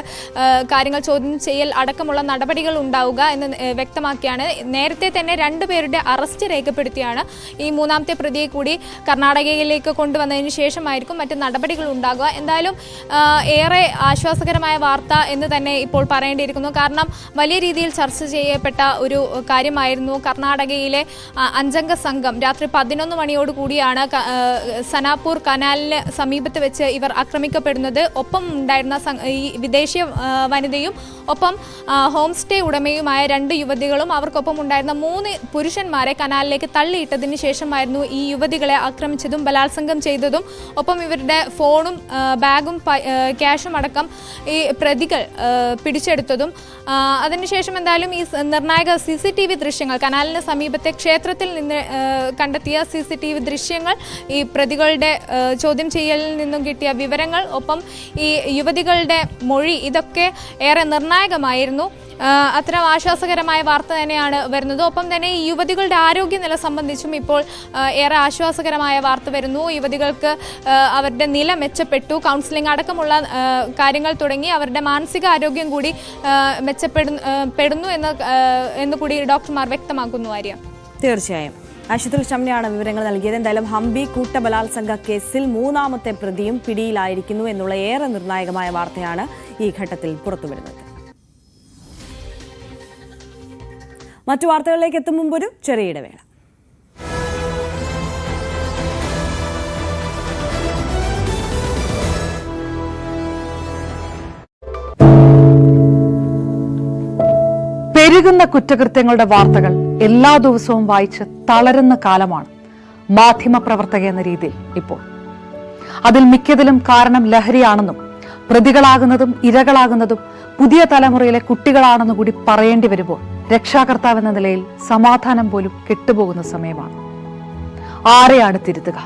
കാര്യങ്ങൾ ചോദ്യം ചെയ്യൽ അടക്കമുള്ള നടപടികൾ ഉണ്ടാവുക എന്ന് വ്യക്തമാക്കിയാണ്. നേരത്തെ തന്നെ 2 പേരുടെ അറസ്റ്റ് രേഖപ്പെടുത്തിയാണ് ഈ 3ാമത്തെ പ്രതിയെ കൂടി കർണാടകയിലേക്ക് കൊണ്ടുവന്നതിന് ശേഷമായിരിക്കും മറ്റ് നടപടികൾ ഉണ്ടാകുക. എന്തായാലും ഏറെ ആശ്വാസകരമായ വാർത്ത എന്ന് തന്നെ ഇപ്പോൾ പറയേണ്ടിയിരിക്കുന്നു. കാരണം വലിയ രീതിയിൽ ചർച്ച ചെയ്യപ്പെട്ട ഒരു കാര്യമായിരുന്നു. കർണാടകയിലെ 5 അംഗ സംഘം രാത്രി 11 മണിയോട് കൂടിയാണ് സനാപൂർ കനാലിന് സമീപത്ത് വെച്ച് ഇവർ ആക്രമിക്കപ്പെടുന്നത്. ഒപ്പം ഉണ്ടായിരുന്ന ഈ വിദേശീയ വനിതയും ഒപ്പം ഹോം സ്റ്റേ ഉടമയുമായ 2 യുവതികളും അവർക്കൊപ്പം ഉണ്ടായിരുന്ന 3 പുരുഷന്മാരെ കനാലിലേക്ക് തള്ളിയിട്ടതിന് ശേഷമായിരുന്നു ഈ യുവതികളെ ആക്രമിച്ചതും ബലാത്സംഗം ചെയ്തതും ഒപ്പം ഇവരുടെ ഫോണും ബാഗും ക്യാഷും അടക്കം ഈ പ്രതികൾ പിടിച്ചെടുത്തതും. അതിനുശേഷം എന്തായാലും ഈ നിർണായക CCTV ദൃശ്യങ്ങൾ, കനാലിന് സമീപത്തെ ക്ഷേത്രത്തിൽ നിന്ന് കണ്ടെത്തിയ CCTV ദൃശ്യങ്ങൾ, ഈ പ്രതികളുടെ ചോദ്യം ചെയ്യലിൽ നിന്നും കിട്ടിയ വിവരങ്ങൾ, ഒപ്പം ഈ യുവതികളുടെ മൊഴി, ഇതൊക്കെ ഏറെ നിർണായകമായിരുന്നു. അത്തരം ആശ്വാസകരമായ വാർത്ത തന്നെയാണ് വരുന്നത്. ഒപ്പം തന്നെ ഈ യുവതികളുടെ ആരോഗ്യനില സംബന്ധിച്ചും ഇപ്പോൾ ഏറെ ആശ്വാസകരമായ വാർത്ത വരുന്നു. യുവതികൾക്ക് അവരുടെ നില മെച്ചപ്പെട്ടു, കൗൺസിലിംഗ് അടക്കമുള്ള കാര്യങ്ങൾ തുടങ്ങി അവരുടെ മാനസികാരോഗ്യം കൂടി മെച്ചപ്പെടുന്നു എന്ന് കൂടി ഡോക്ടർമാർ വ്യക്തമാക്കുന്നു. ആര്യ, തീർച്ചയായും അശുതുൽ ഷംനയാണ് വിവരങ്ങൾ നൽകിയത്. എന്തായാലും ഹംപി കൂട്ടബലാത്സംഗ കേസിൽ 3ാമത്തെ പ്രതിയും പിടിയിലായിരിക്കുന്നു എന്നുള്ള ഏറെ നിർണായകമായ വാർത്തയാണ് ഈ ഘട്ടത്തിൽ പുറത്തുവരുന്നത്. മറ്റു വാർത്തകളിലേക്ക് എത്തും മുമ്പൊരു ചെറിയ ഇടവേള. പെരുകുന്ന കുറ്റകൃത്യങ്ങളുടെ വാർത്തകൾ എല്ലാ ദിവസവും വായിച്ച് തളരുന്ന കാലമാണ് മാധ്യമപ്രവർത്തക എന്ന രീതിയിൽ ഇപ്പോൾ. അതിൽ മിക്കതിലും കാരണം ലഹരിയാണെന്നും പ്രതികളാകുന്നതും ഇരകളാകുന്നതും പുതിയ തലമുറയിലെ കുട്ടികളാണെന്ന് കൂടി പറയേണ്ടി വരുമ്പോൾ രക്ഷാകർത്താവെന്ന നിലയിൽ സമാധാനം പോലും കെട്ടുപോകുന്ന സമയമാണ്. ആരെയാണ് തിരുത്തുക?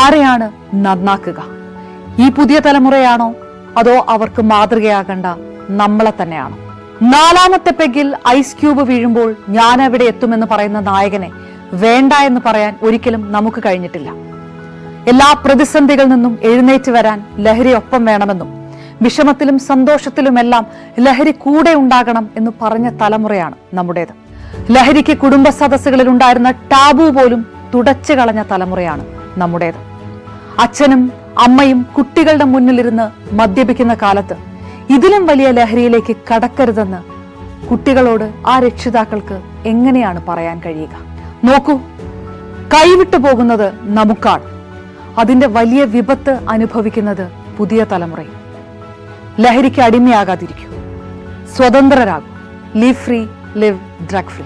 ആരെയാണ് നന്നാക്കുക? ഈ പുതിയ തലമുറയാണോ അതോ അവർക്ക് മാതൃകയാകേണ്ട നമ്മളെ തന്നെയാണോ? 4ാമത്തെ പെഗിൽ ഐസ് ക്യൂബ് വീഴുമ്പോൾ ഞാൻ എവിടെ എത്തുമെന്ന് പറയുന്ന നായകനെ വേണ്ട എന്ന് പറയാൻ ഒരിക്കലും നമുക്ക് കഴിഞ്ഞിട്ടില്ല. എല്ലാ പ്രതിസന്ധികളിൽ നിന്നും എഴുന്നേറ്റ് വരാൻ ലഹരി ഒപ്പം വേണമെന്നും വിഷമത്തിലും സന്തോഷത്തിലുമെല്ലാം ലഹരി കൂടെ ഉണ്ടാകണം എന്ന് പറഞ്ഞ തലമുറയാണ് നമ്മുടേത്. ലഹരിക്ക് കുടുംബ സദസ്സുകളിൽ ഉണ്ടായിരുന്ന ടാബു പോലും തുടച്ചു കളഞ്ഞ തലമുറയാണ് നമ്മുടേത്. അച്ഛനും അമ്മയും കുട്ടികളുടെ മുന്നിലിരുന്ന് മദ്യപിക്കുന്ന കാലത്ത് ഇതിലും വലിയ ലഹരിയിലേക്ക് കടക്കരുതെന്ന് കുട്ടികളോട് ആ രക്ഷിതാക്കൾക്ക് എങ്ങനെയാണ് പറയാൻ കഴിയുക? നോക്കൂ, കൈവിട്ടു പോകുന്നത് നമുക്കാണ്. അതിന്റെ വലിയ വിപത്ത് അനുഭവിക്കുന്നത് പുതിയ തലമുറയും. ലഹരിക്ക് അടിമയാകാതിരിക്കൂ, സ്വതന്ത്രരാകൂ. Live free, live drug free.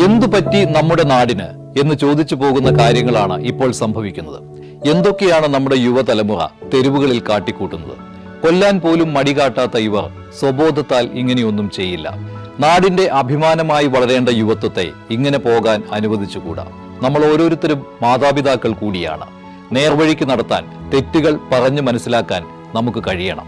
എന്തുപറ്റി നമ്മുടെ നാടിന് എന്ന് ചോദിച്ചു പോകുന്ന കാര്യങ്ങളാണ് ഇപ്പോൾ സംഭവിക്കുന്നത്. എന്തൊക്കെയാണ് നമ്മുടെ യുവതലമുറ തെരുവുകളിൽ കാട്ടിക്കൂട്ടുന്നത്? കൊല്ലാൻ പോലും മടികാട്ടാത്ത ഇവർ സ്വബോധത്താൽ ഇങ്ങനെയൊന്നും ചെയ്യില്ല. നാടിന്റെ അഭിമാനമായി വളരേണ്ട യുവത്വത്തെ ഇങ്ങനെ പോകാൻ അനുവദിച്ചുകൂടാ. നമ്മൾ ഓരോരുത്തരും മാതാപിതാക്കൾ കൂടിയാണ്. നേർവഴിക്ക് നടത്താൻ, തെറ്റുകൾ പറഞ്ഞു മനസ്സിലാക്കാൻ നമുക്ക് കഴിയണം.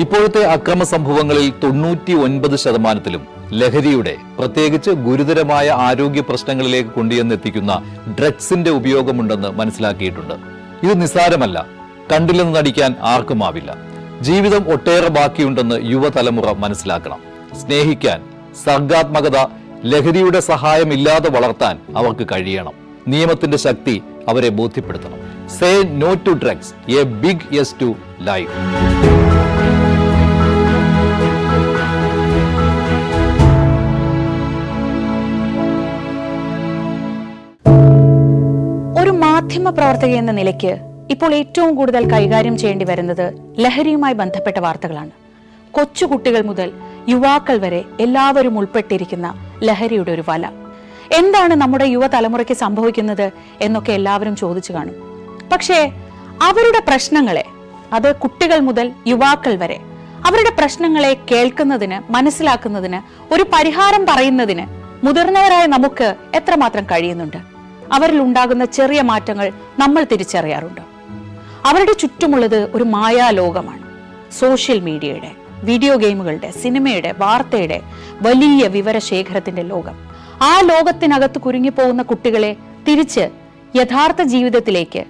ഇപ്പോഴത്തെ അക്രമ സംഭവങ്ങളിൽ 99% ലഹരിയുടെ, പ്രത്യേകിച്ച് ഗുരുതരമായ ആരോഗ്യ പ്രശ്നങ്ങളിലേക്ക് കൊണ്ടുവന്നെത്തിക്കുന്ന ഡ്രഗ്സിന്റെ ഉപയോഗമുണ്ടെന്ന് മനസ്സിലാക്കിയിട്ടുണ്ട്. ഇത് നിസ്സാരമല്ല. കണ്ടില്ലെന്ന് നടിക്കാൻ ആർക്കുമാവില്ല. ജീവിതം ഒട്ടേറെ ബാക്കിയുണ്ടെന്ന് യുവതലമുറ മനസ്സിലാക്കണം. സ്നേഹിക്കാൻ, സർഗാത്മകത, ലഹരിയുടെ സഹായമില്ലാതെ വളർത്താൻ അവർക്ക് കഴിയണം. നിയമത്തിന്റെ ശക്തി അവരെ ബോധ്യപ്പെടുത്തണം. Say no to drugs, a big yes to life. ഒരു മാധ്യമ പ്രവർത്തക എന്ന നിലയ്ക്ക് ഇപ്പോൾ ഏറ്റവും കൂടുതൽ കൈകാര്യം ചെയ്യേണ്ടി വരുന്നത് ലഹരിയുമായി ബന്ധപ്പെട്ട വാർത്തകളാണ്. കൊച്ചുകുട്ടികൾ മുതൽ യുവാക്കൾ വരെ എല്ലാവരും ഉൾപ്പെട്ടിരിക്കുന്ന ലഹരിയുടെ ഒരു വല. എന്താണ് നമ്മുടെ യുവതലമുറയ്ക്ക് സംഭവിക്കുന്നത് എന്നൊക്കെ എല്ലാവരും ചോദിച്ചു കാണും. പക്ഷേ അവരുടെ പ്രശ്നങ്ങളെ, അത് കുട്ടികൾ മുതൽ യുവാക്കൾ വരെ, അവരുടെ പ്രശ്നങ്ങളെ കേൾക്കുന്നതിന്, മനസ്സിലാക്കുന്നതിന്, ഒരു പരിഹാരം പറയുന്നതിന് മുതിർന്നവരായ നമുക്ക് എത്രമാത്രം കഴിയുന്നുണ്ട്? അവരിൽ ഉണ്ടാകുന്ന ചെറിയ മാറ്റങ്ങൾ നമ്മൾ തിരിച്ചറിയാറുണ്ട്. അവരുടെ ചുറ്റുമുള്ളത് ഒരു മായാലോകമാണ്. സോഷ്യൽ മീഡിയയുടെ, വീഡിയോ ഗെയിമുകളുടെ, സിനിമയുടെ, വാർത്തയുടെ വലിയ വിവരശേഖരത്തിന്റെ ലോകം. ആ ലോകത്തിനകത്ത് കുരുങ്ങിപ്പോകുന്ന കുട്ടികളെ തിരിച്ച് യഥാർത്ഥ ജീവിതത്തിലേക്ക്,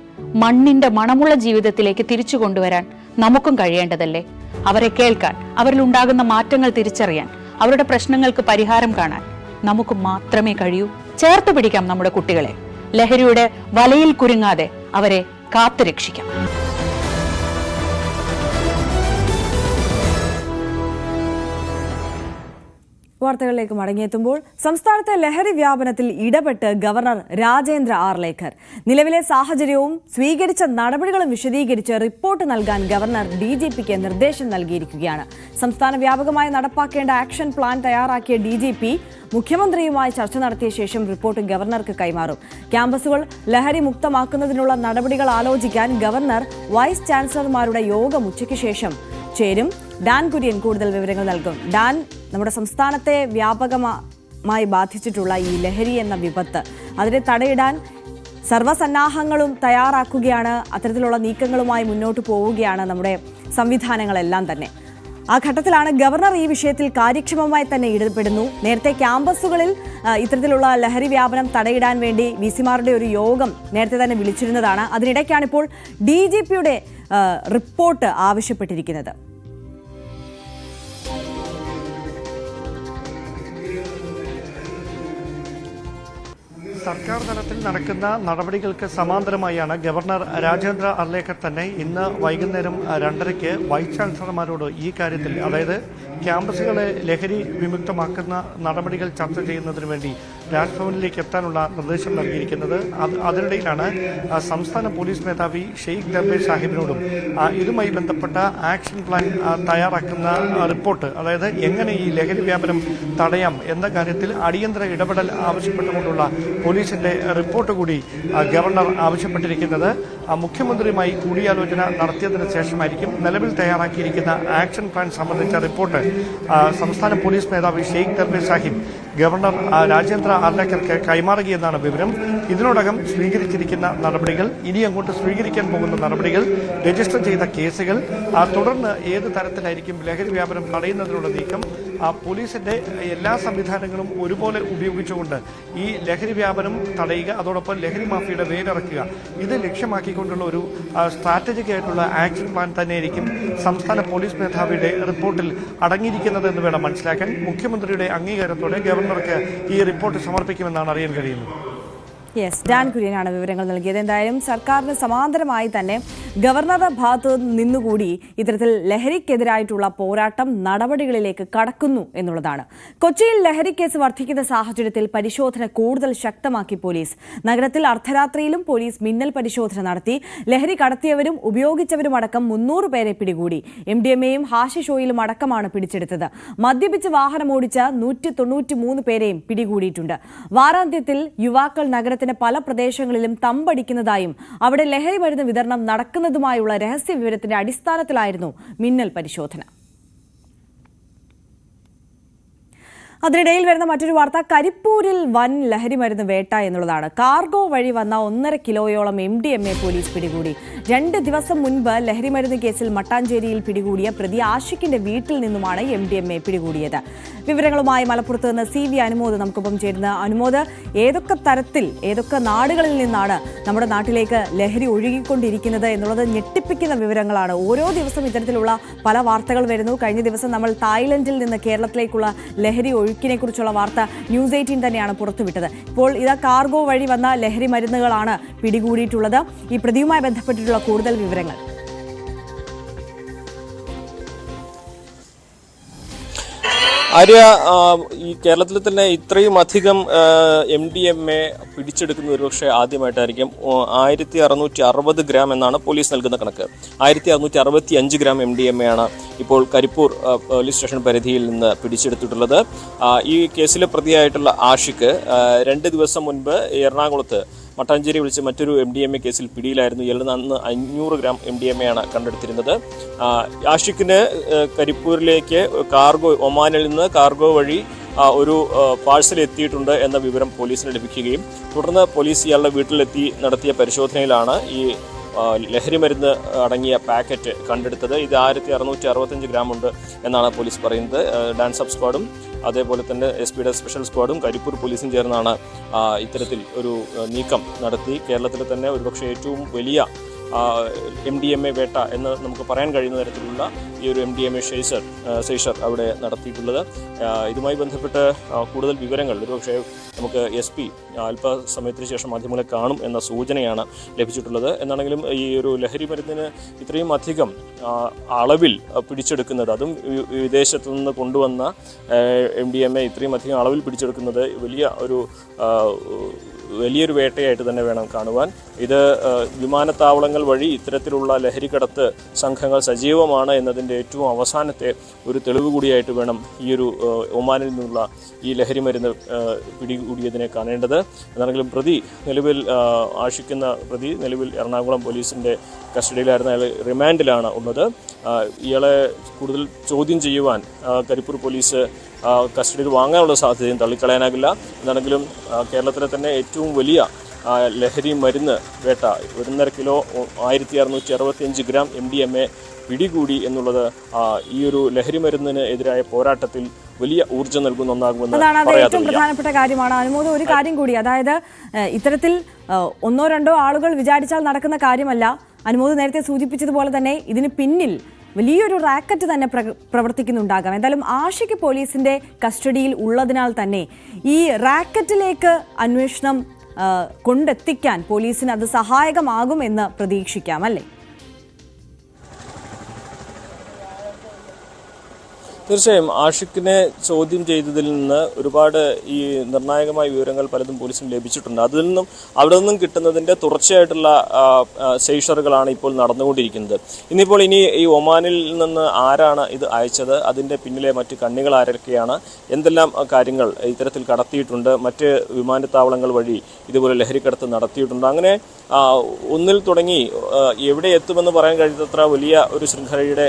മണ്ണിന്റെ മണമുള്ള ജീവിതത്തിലേക്ക് തിരിച്ചു കൊണ്ടുവരാൻ നമുക്കും കഴിയേണ്ടതല്ലേ? അവരെ കേൾക്കാൻ, അവരിൽ ഉണ്ടാകുന്ന മാറ്റങ്ങൾ തിരിച്ചറിയാൻ, അവരുടെ പ്രശ്നങ്ങൾക്ക് പരിഹാരം കാണാൻ നമുക്ക് മാത്രമേ കഴിയൂ. ചേർത്ത് പിടിക്കാം നമ്മുടെ കുട്ടികളെ. ലഹരിയുടെ വലയിൽ കുരുങ്ങാതെ അവരെ കാത്തുരക്ഷിക്കാം. വാർത്തകളിലേക്ക് മടങ്ങിയെത്തുമ്പോൾ സംസ്ഥാനത്തെ ലഹരി വ്യാപനത്തിൽ ഇടപെട്ട് ഗവർണർ രാജേന്ദ്ര ആർലേക്കർ നിലവിലെ സാഹചര്യവും സ്വീകരിച്ച നടപടികളും വിശദീകരിച്ച് റിപ്പോർട്ട് നൽകാൻ ഗവർണർ DGPക്ക് നിർദ്ദേശം നൽകിയിരിക്കുകയാണ്. സംസ്ഥാന വ്യാപകമായി നടപ്പാക്കേണ്ട ആക്ഷൻ പ്ലാൻ തയ്യാറാക്കിയ DGP മുഖ്യമന്ത്രിയുമായി ചർച്ച നടത്തിയ ശേഷം റിപ്പോർട്ട് ഗവർണർക്ക് കൈമാറും. ക്യാമ്പസുകൾ ലഹരി മുക്തമാക്കുന്നതിനുള്ള നടപടികൾ ആലോചിക്കാൻ ഗവർണർ വൈസ് ചാൻസലർമാരുടെ യോഗം ഉച്ചയ്ക്ക് ശേഷം ചേരും. ഡാൻ കുര്യൻ കൂടുതൽ വിവരങ്ങൾ നൽകും. ഡാൻ, നമ്മുടെ സംസ്ഥാനത്തെ വ്യാപകമായി ബാധിച്ചിട്ടുള്ള ഈ ലഹരി എന്ന വിപത്ത്, അതിനെ തടയിടാൻ സർവ്വസന്നാഹങ്ങളും തയ്യാറാക്കുകയാണ്. അത്തരത്തിലുള്ള നീക്കങ്ങളുമായി മുന്നോട്ട് പോവുകയാണ് നമ്മുടെ സംവിധാനങ്ങളെല്ലാം തന്നെ. ആ ഘട്ടത്തിലാണ് ഗവർണർ ഈ വിഷയത്തിൽ കാര്യക്ഷമമായി തന്നെ ഇടപെടുന്നു. നേരത്തെ ക്യാമ്പസുകളിൽ ഇത്തരത്തിലുള്ള ലഹരി വ്യാപനം തടയിടാൻ വേണ്ടി VC-മാരുടെ ഒരു യോഗം നേരത്തെ തന്നെ വിളിച്ചിരുന്നതാണ്. അതിനിടയ്ക്കാണ് ഇപ്പോൾ DGPയുടെ റിപ്പോർട്ട് ആവശ്യപ്പെട്ടിരിക്കുന്നത്. സർക്കാർ തലത്തിൽ നടക്കുന്ന നടപടികൾക്ക് സമാന്തരമായാണ് ഗവർണർ രാജേന്ദ്ര ആർലേക്കർ തന്നെ ഇന്ന് വൈകുന്നേരം 2:30 വൈസ് ചാൻസലർമാരോട് ഈ കാര്യത്തിൽ, അതായത് ക്യാമ്പസുകളെ ലഹരി വിമുക്തമാക്കുന്ന നടപടികൾ ചർച്ച ചെയ്യുന്നതിന് വേണ്ടി രാജ്ഭവനിലേക്ക് എത്താനുള്ള നിർദ്ദേശം നൽകിയിരിക്കുന്നത്. അതിനിടയിലാണ് സംസ്ഥാന പോലീസ് മേധാവി ഷെയ്ഖ് ദർബേ സാഹിബിനോടും ഇതുമായി ബന്ധപ്പെട്ട ആക്ഷൻ പ്ലാൻ തയ്യാറാക്കുന്ന റിപ്പോർട്ട്, അതായത് എങ്ങനെ ഈ ലഹരി വ്യാപനം തടയാം എന്ന കാര്യത്തിൽ അടിയന്തര ഇടപെടൽ ആവശ്യപ്പെട്ടുകൊണ്ടുള്ള പോലീസിന്റെ റിപ്പോർട്ട് കൂടി ഗവർണർ ആവശ്യപ്പെട്ടിരിക്കുന്നത്. മുഖ്യമന്ത്രിയുമായി കൂടിയാലോചന നടത്തിയതിനു ശേഷമായിരിക്കും നിലവിൽ തയ്യാറാക്കിയിരിക്കുന്ന ആക്ഷൻ പ്ലാൻ സംബന്ധിച്ച റിപ്പോർട്ട് സംസ്ഥാന പോലീസ് മേധാവി ഷെയ്ഖ് ദർബേ സാഹിബ് ഗവർണർ രാജേന്ദ്ര ആർലേക്കർക്ക് കൈമാറുകയെന്നാണ് വിവരം. ഇതിനോടകം സ്വീകരിച്ചിരിക്കുന്ന നടപടികൾ, ഇനി അങ്ങോട്ട് സ്വീകരിക്കാൻ പോകുന്ന നടപടികൾ, രജിസ്റ്റർ ചെയ്ത കേസുകൾ, തുടർന്ന് ഏത് തരത്തിലായിരിക്കും ലഹരി വ്യാപനം തടയുന്നതിനുള്ള നീക്കം, പോലീസിന്റെ എല്ലാ സംവിധാനങ്ങളും ഒരുപോലെ ഉപയോഗിച്ചുകൊണ്ട് ഈ ലഹരി വ്യാപനം തടയുക, അതോടൊപ്പം ലഹരി മാഫിയയുടെ വേരിറക്കുക, ഇത് ലക്ഷ്യമാക്കിക്കൊണ്ടുള്ള ഒരു സ്ട്രാറ്റജിക് ആയിട്ടുള്ള ആക്ഷൻ പ്ലാൻ തന്നെയായിരിക്കും സംസ്ഥാന പോലീസ് മേധാവിയുടെ റിപ്പോർട്ടിൽ അടങ്ങിയിരിക്കുന്നത് എന്ന് വേണം മനസ്സിലാക്കാൻ. മുഖ്യമന്ത്രിയുടെ അംഗീകാരത്തോടെ ഗവർണർക്ക് ഈ റിപ്പോർട്ട് സമർപ്പിക്കുമെന്നാണ് അറിയാൻ കഴിയുന്നത്. യെസ്, ഡാൻ കുര്യനാണ് വിവരങ്ങൾ നൽകിയത്. എന്തായാലും സർക്കാരിന് സമാന്തരമായി തന്നെ ഗവർണറുടെ ഭാഗത്ത് നിന്നുകൂടി ഇത്തരത്തിൽ ലഹരിക്കെതിരായിട്ടുള്ള പോരാട്ടം നടപടികളിലേക്ക് കടക്കുന്നു എന്നുള്ളതാണ്. കൊച്ചിയിൽ ലഹരി കേസ് വർദ്ധിക്കുന്ന സാഹചര്യത്തിൽ പരിശോധന കൂടുതൽ ശക്തമാക്കി പോലീസ്. നഗരത്തിൽ അർദ്ധരാത്രിയിലും പോലീസ് മിന്നൽ പരിശോധന നടത്തി. ലഹരി കടത്തിയവരും ഉപയോഗിച്ചവരും അടക്കം 300 പേരെ പിടികൂടി. MDMAയും ഹാഷിഷ് ഓയിലും അടക്കമാണ് പിടിച്ചെടുത്തത്. മദ്യപിച്ച് വാഹനമോടിച്ച 193 പേരെയും പിടികൂടിയിട്ടുണ്ട്. വാരാന്ത്യത്തിൽ യുവാക്കൾ നഗരത്തിന് പല പ്രദേശങ്ങളിലും തമ്പടിക്കുന്നതായും അവിടെ ലഹരി മരുന്ന് വിതരണം നടക്കുന്നതുമായുള്ള രഹസ്യ വിവരത്തിന്റെ അടിസ്ഥാനത്തിലായിരുന്നു മിന്നൽ പരിശോധന. അതിനിടയിൽ വരുന്ന മറ്റൊരു വാർത്ത കരിപ്പൂരിൽ വൻ ലഹരി മരുന്ന് വേട്ട എന്നുള്ളതാണ്. കാർഗോ വഴി വന്ന 1.5 കിലോയോളം MDMA പോലീസ് പിടികൂടി. 2 ദിവസം മുൻപ് ലഹരി മരുന്ന് കേസിൽ മട്ടാഞ്ചേരിയിൽ പിടികൂടിയ പ്രതി ആഷിഖിന്റെ വീട്ടിൽ നിന്നുമാണ് MDMA പിടികൂടിയത്. വിവരങ്ങളുമായി മലപ്പുറത്ത് നിന്ന് CV അനുമോദ് നമുക്കൊപ്പം ചേരുന്ന. അനുമോദ്, ഏതൊക്കെ തരത്തിൽ, ഏതൊക്കെ നാടുകളിൽ നിന്നാണ് നമ്മുടെ നാട്ടിലേക്ക് ലഹരി ഒഴുകിക്കൊണ്ടിരിക്കുന്നത് എന്നുള്ളത് ഞെട്ടിപ്പിക്കുന്ന വിവരങ്ങളാണ്. ഓരോ ദിവസം ഇത്തരത്തിലുള്ള പല വാർത്തകൾ വരുന്നു. കഴിഞ്ഞ ദിവസം നമ്മൾ തായ്ലൻഡിൽ നിന്ന് കേരളത്തിലേക്കുള്ള ലഹരി ഒഴുക്കിനെ കുറിച്ചുള്ള വാർത്ത News 18 തന്നെയാണ് പുറത്തുവിട്ടത്. ഇപ്പോൾ ഇതാ കാർഗോ വഴി വന്ന ലഹരി മരുന്നുകളാണ് പിടികൂടിയിട്ടുള്ളത്. ഈ പ്രതിയുമായി ബന്ധപ്പെട്ടിട്ടുള്ള കൂടുതൽ വിവരങ്ങൾ. ആര്യ, ഈ കേരളത്തിൽ തന്നെ ഇത്രയും അധികം MDMA പിടിച്ചെടുക്കുന്ന ഒരുപക്ഷെ ആദ്യമായിട്ടായിരിക്കും. 1660 ഗ്രാം എന്നാണ് പോലീസ് നൽകുന്ന കണക്ക്. 1665 ഗ്രാം MDMA ആണ് ഇപ്പോൾ കരിപ്പൂർ പോലീസ് സ്റ്റേഷൻ പരിധിയിൽ നിന്ന് പിടിച്ചെടുത്തിട്ടുള്ളത്. ഈ കേസിലെ പ്രതിയായിട്ടുള്ള ആഷിഖ് 2 ദിവസം മുൻപ് എറണാകുളത്ത് മട്ടാഞ്ചേരി വിളിച്ച് മറ്റൊരു MDMA കേസിൽ പിടിയിലായിരുന്നു. ഇയാൾ അന്ന് 500 ഗ്രാം MDMA ആണ് കണ്ടെടുത്തിരുന്നത്. ആഷിഖിന് കരിപ്പൂരിലേക്ക് ഒമാനിൽ നിന്ന് കാർഗോ വഴി ഒരു പാഴ്സൽ എത്തിയിട്ടുണ്ട് എന്ന വിവരം പോലീസിന് ലഭിക്കുകയും തുടർന്ന് പോലീസ് ഇയാളുടെ വീട്ടിലെത്തി നടത്തിയ പരിശോധനയിലാണ് ഈ ലഹരി മരുന്ന് അടങ്ങിയ പാക്കറ്റ് കണ്ടെടുത്തത്. ഇത് 1665 ഗ്രാം ഉണ്ട് എന്നാണ് പോലീസ് പറയുന്നത്. ഡാൻസ് അപ്പ് സ്ക്വാഡും അതേപോലെ തന്നെ SP-യുടെ സ്പെഷ്യൽ സ്ക്വാഡും കരിപ്പൂർ പോലീസും ചേർന്നാണ് ഇത്തരത്തിൽ ഒരു നീക്കം നടത്തി കേരളത്തിലെ തന്നെ ഒരുപക്ഷെ ഏറ്റവും വലിയ MDMA വേട്ട എന്ന് നമുക്ക് പറയാൻ കഴിയുന്ന തരത്തിലുള്ള ഈ ഒരു MDMA സൈഷർ അവിടെ നടത്തിയിട്ടുള്ളത്. ഇതുമായി ബന്ധപ്പെട്ട് കൂടുതൽ വിവരങ്ങൾ ഒരുപക്ഷെ നമുക്ക് SP അല്പസമയത്തിന് ശേഷം മാധ്യമങ്ങളെ കാണും എന്ന സൂചനയാണ് ലഭിച്ചിട്ടുള്ളത്. എന്നാണെങ്കിലും ഈ ഒരു ലഹരി മരുന്നിന് ഇത്രയും അധികം അളവിൽ പിടിച്ചെടുക്കുന്നത്, അതും വിദേശത്തു നിന്ന് കൊണ്ടുവന്ന MDMA ഇത്രയും അധികം അളവിൽ പിടിച്ചെടുക്കുന്നത് വലിയൊരു വേട്ടയായിട്ട് തന്നെ വേണം കാണുവാൻ. ഇത് വിമാനത്താവളങ്ങൾ വഴി ഇത്തരത്തിലുള്ള ലഹരിക്കടത്ത് സംഘങ്ങൾ സജീവമാണ് എന്നതിൻ്റെ ഏറ്റവും അവസാനത്തെ ഒരു തെളിവ് കൂടിയായിട്ട് വേണം ഈ ഒരു ഒമാനിൽ നിന്നുള്ള ഈ ലഹരി മരുന്ന് പിടികൂടിയതിനെ കാണേണ്ടത്. എന്നാണെങ്കിലും ആശിക്കുന്ന പ്രതി നിലവിൽ എറണാകുളം പോലീസിൻ്റെ കസ്റ്റഡിയിലായിരുന്ന അയാൾ റിമാൻഡിലാണ് ഉള്ളത്. ഇയാളെ കൂടുതൽ ചോദ്യം ചെയ്യുവാൻ കരിപ്പൂർ പോലീസ് കസ്റ്റഡിയിൽ വാങ്ങാനുള്ള സാധ്യതയും തള്ളിക്കളയാനാകില്ല. എന്നാണെങ്കിലും കേരളത്തിലെ തന്നെ ഏറ്റവും വലിയ ലഹരി മരുന്ന് വേട്ട 1.5 കിലോ 1665 ഗ്രാം MDMA പിടികൂടി എന്നുള്ളത് ഈ ഒരു ലഹരി മരുന്നിന് എതിരായ പോരാട്ടത്തിൽ വലിയ ഊർജ്ജം നൽകുന്ന ഒന്നാകുമെന്ന് ഏറ്റവും പ്രധാനപ്പെട്ട കാര്യമാണ്. അനുമോദം, ഒരു കാര്യം കൂടി, അതായത് ഇത്തരത്തിൽ 1-2 ആളുകൾ വിചാരിച്ചാൽ നടക്കുന്ന കാര്യമല്ല. അനുമോദം നേരത്തെ സൂചിപ്പിച്ചതുപോലെ തന്നെ ഇതിന് പിന്നിൽ വലിയൊരു റാക്കറ്റ് തന്നെ പ്രവർത്തിക്കുന്നുണ്ടാകാം. എന്തായാലും ആഷിഖ് പോലീസിന്റെ കസ്റ്റഡിയിൽ ഉള്ളതിനാൽ തന്നെ ഈ റാക്കറ്റിലേക്ക് അന്വേഷണം കൊണ്ടെത്തിക്കാൻ പോലീസിന് അത് സഹായകമാകുമെന്ന് പ്രതീക്ഷിക്കാം, അല്ലേ? തീർച്ചയായും ആഷിഖിനെ ചോദ്യം ചെയ്തതിൽ നിന്ന് ഒരുപാട് ഈ നിർണായകമായ വിവരങ്ങൾ പലതും പോലീസിന് ലഭിച്ചിട്ടുണ്ട്. അതിൽ നിന്നും അവിടെ നിന്നും കിട്ടുന്നതിൻ്റെ തുടർച്ചയായിട്ടുള്ള സെയ്ഷറുകളാണ് ഇപ്പോൾ നടന്നുകൊണ്ടിരിക്കുന്നത്. ഇന്നിപ്പോൾ ഈ ഒമാനിൽ നിന്ന് ആരാണ് ഇത് അയച്ചത്, അതിൻ്റെ പിന്നിലെ മറ്റ് കണ്ണികൾ ആരൊക്കെയാണ്, എന്തെല്ലാം കാര്യങ്ങൾ ഇത്തരത്തിൽ കടത്തിയിട്ടുണ്ട്, മറ്റ് വിമാനത്താവളങ്ങൾ വഴി ഇതുപോലെ ലഹരിക്കടത്ത് നടത്തിയിട്ടുണ്ട്, അങ്ങനെ ഒന്നിൽ തുടങ്ങി എവിടെ എത്തുമെന്ന് പറയാൻ കഴിയാത്തത്ര വലിയ ഒരു ശൃംഖലയുടെ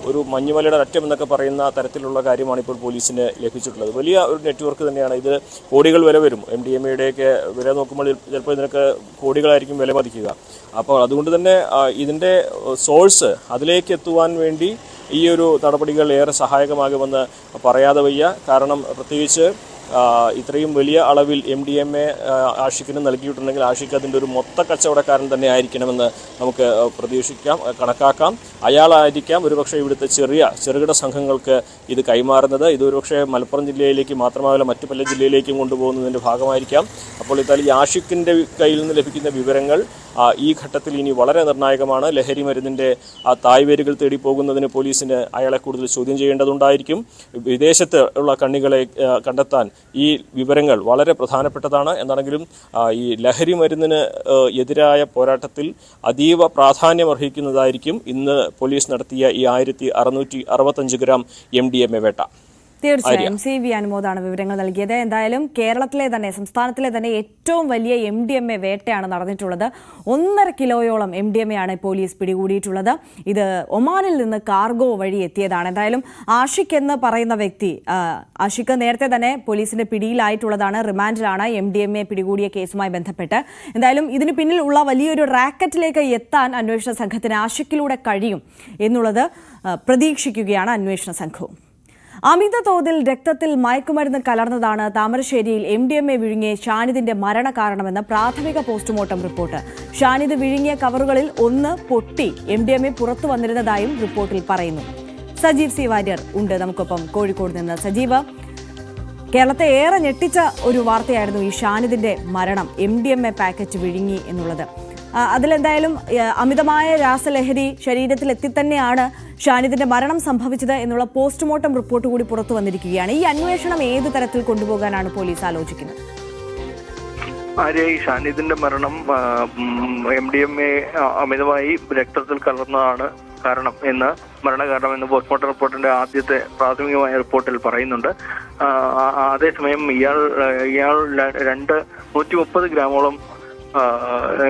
ഒരു മഞ്ഞുമലയുടെ അറ്റം എന്നൊക്കെ പറയുന്ന തരത്തിലുള്ള കാര്യമാണ് ഇപ്പോൾ പോലീസിന് ലഭിച്ചിട്ടുള്ളത്. വലിയ ഒരു നെറ്റ്വർക്ക് തന്നെയാണ് ഇത്. കോടികൾ വില വരും. MDMA-യുടെയൊക്കെ വില നോക്കുമ്പോൾ ചിലപ്പോൾ ഇതിനൊക്കെ കോടികളായിരിക്കും വില മതിക്കുക. അപ്പോൾ അതുകൊണ്ട് തന്നെ ഇതിൻ്റെ സോഴ്സ് അതിലേക്ക് എത്തുവാൻ വേണ്ടി ഈ ഒരു നടപടികൾ ഏറെ സഹായകമാകുമെന്ന് പറയാതെ വയ്യ. കാരണം പ്രത്യേകിച്ച് ഇത്രയും വലിയ അളവിൽ MDMA ആഷിഖിന് നൽകിയിട്ടുണ്ടെങ്കിൽ ആഷിഖ് അതിൻ്റെ ഒരു മൊത്ത കച്ചവടക്കാരൻ തന്നെ ആയിരിക്കണമെന്ന് നമുക്ക് പ്രതീക്ഷിക്കാം, കണക്കാക്കാം. അയാളായിരിക്കാം ഒരുപക്ഷെ ഇവിടുത്തെ ചെറുകിട സംഘങ്ങൾക്ക് ഇത് കൈമാറുന്നത്. ഇത് ഒരുപക്ഷെ മലപ്പുറം ജില്ലയിലേക്ക് മാത്രമല്ല മറ്റു പല ജില്ലയിലേക്കും കൊണ്ടുപോകുന്നതിൻ്റെ ഭാഗമായിരിക്കാം. അപ്പോൾ ഈ ആഷിഖിൻ്റെ കയ്യിൽ നിന്ന് ലഭിക്കുന്ന വിവരങ്ങൾ ഈ ഘട്ടത്തിൽ ഇനി വളരെ നിർണായകമാണ്. ലഹരി മരുന്നിൻ്റെ തായ്വേരുകൾ തേടി പോകുന്നതിന് പോലീസിന് അയാളെ കൂടുതൽ ചോദ്യം ചെയ്യേണ്ടതുണ്ടായിരിക്കും. വിദേശത്ത് ഉള്ള കണ്ണികളെ കണ്ടെത്താൻ ഈ വിവരങ്ങൾ വളരെ പ്രധാനപ്പെട്ടതാണ്. എന്നാണെങ്കിലും ഈ ലഹരി മരുന്നിന് എതിരായ പോരാട്ടത്തിൽ അതീവ പ്രാധാന്യമർഹിക്കുന്നതായിരിക്കും ഇന്ന് പോലീസ് നടത്തിയ ഈ 1665 ഗ്രാം MDMA വേട്ട. തീർച്ചയായും CV അനുമോദാണ് വിവരങ്ങൾ നൽകിയത്. എന്തായാലും സംസ്ഥാനത്തിലെ തന്നെ ഏറ്റവും വലിയ MDMA വേട്ടയാണ് നടന്നിട്ടുള്ളത്. 1.5 കിലോയോളം MDMA ആണ് പോലീസ് പിടികൂടിയിട്ടുള്ളത്. ഇത് ഒമാനിൽ നിന്ന് കാർഗോ വഴി എത്തിയതാണ്. എന്തായാലും ആഷിഖ് എന്ന് പറയുന്ന വ്യക്തി, ആഷിഖ് നേരത്തെ തന്നെ പോലീസിന്റെ പിടിയിലായിട്ടുള്ളതാണ്, റിമാൻഡിലാണ് MDMA പിടികൂടിയ കേസുമായി ബന്ധപ്പെട്ട്. എന്തായാലും ഇതിന് പിന്നിൽ ഉള്ള വലിയൊരു റാക്കറ്റിലേക്ക് എത്താൻ അന്വേഷണ സംഘത്തിന് ആഷിഖിലൂടെ കഴിയും എന്നുള്ളത് പ്രതീക്ഷിക്കുകയാണ് അന്വേഷണ സംഘവും. അമിത തോതിൽ രക്തത്തിൽ മയക്കുമരുന്ന് കലർന്നതാണ് താമരശ്ശേരിയിൽ MDMA വിഴുങ്ങിയ ഷാനിദിന്റെ മരണകാരണമെന്ന് പ്രാഥമിക പോസ്റ്റ്മോർട്ടം റിപ്പോർട്ട്. ഷാനിദ് വിഴുങ്ങിയ കവറുകളിൽ ഒന്ന് പൊട്ടി MDMA പുറത്തു വന്നിരുന്നതായും റിപ്പോർട്ടിൽ പറയുന്നു. സജീവ് C. വാര്യർ ഉണ്ട് നമുക്കൊപ്പം കോഴിക്കോട് നിന്ന്. സജീവ്, കേരളത്തെ ഏറെ ഞെട്ടിച്ച ഒരു വാർത്തയായിരുന്നു ഈ ഷാനിദിന്റെ മരണം, MDMA പാക്കറ്റ് വിഴുങ്ങി എന്നുള്ളത്. അതിലെന്തായാലും അമിതമായ രാസലഹരി ശരീരത്തിൽ എത്തിത്തന്നെയാണ് ഷാനിദിന്റെ മരണം സംഭവിച്ചത് എന്നുള്ള പോസ്റ്റ്മോർട്ടം റിപ്പോർട്ട് കൂടി പുറത്തു വന്നിരിക്കുകയാണ്. ഈ അന്വേഷണം ഏത് തരത്തിൽ കൊണ്ടുപോകാനാണ് പോലീസ് ആലോചിക്കുന്നത്? ഈ ഷാനിദിന്റെ മരണം MDMA അമിതമായി രക്തത്തിൽ കലർന്നതാണ് മരണകാരണം എന്ന് പോസ്റ്റ്മോർട്ടം റിപ്പോർട്ടിന്റെ ആദ്യത്തെ പ്രാഥമികമായ റിപ്പോർട്ടിൽ പറയുന്നുണ്ട്. അതേസമയം ഇയാൾ 130 ഗ്രാമോളം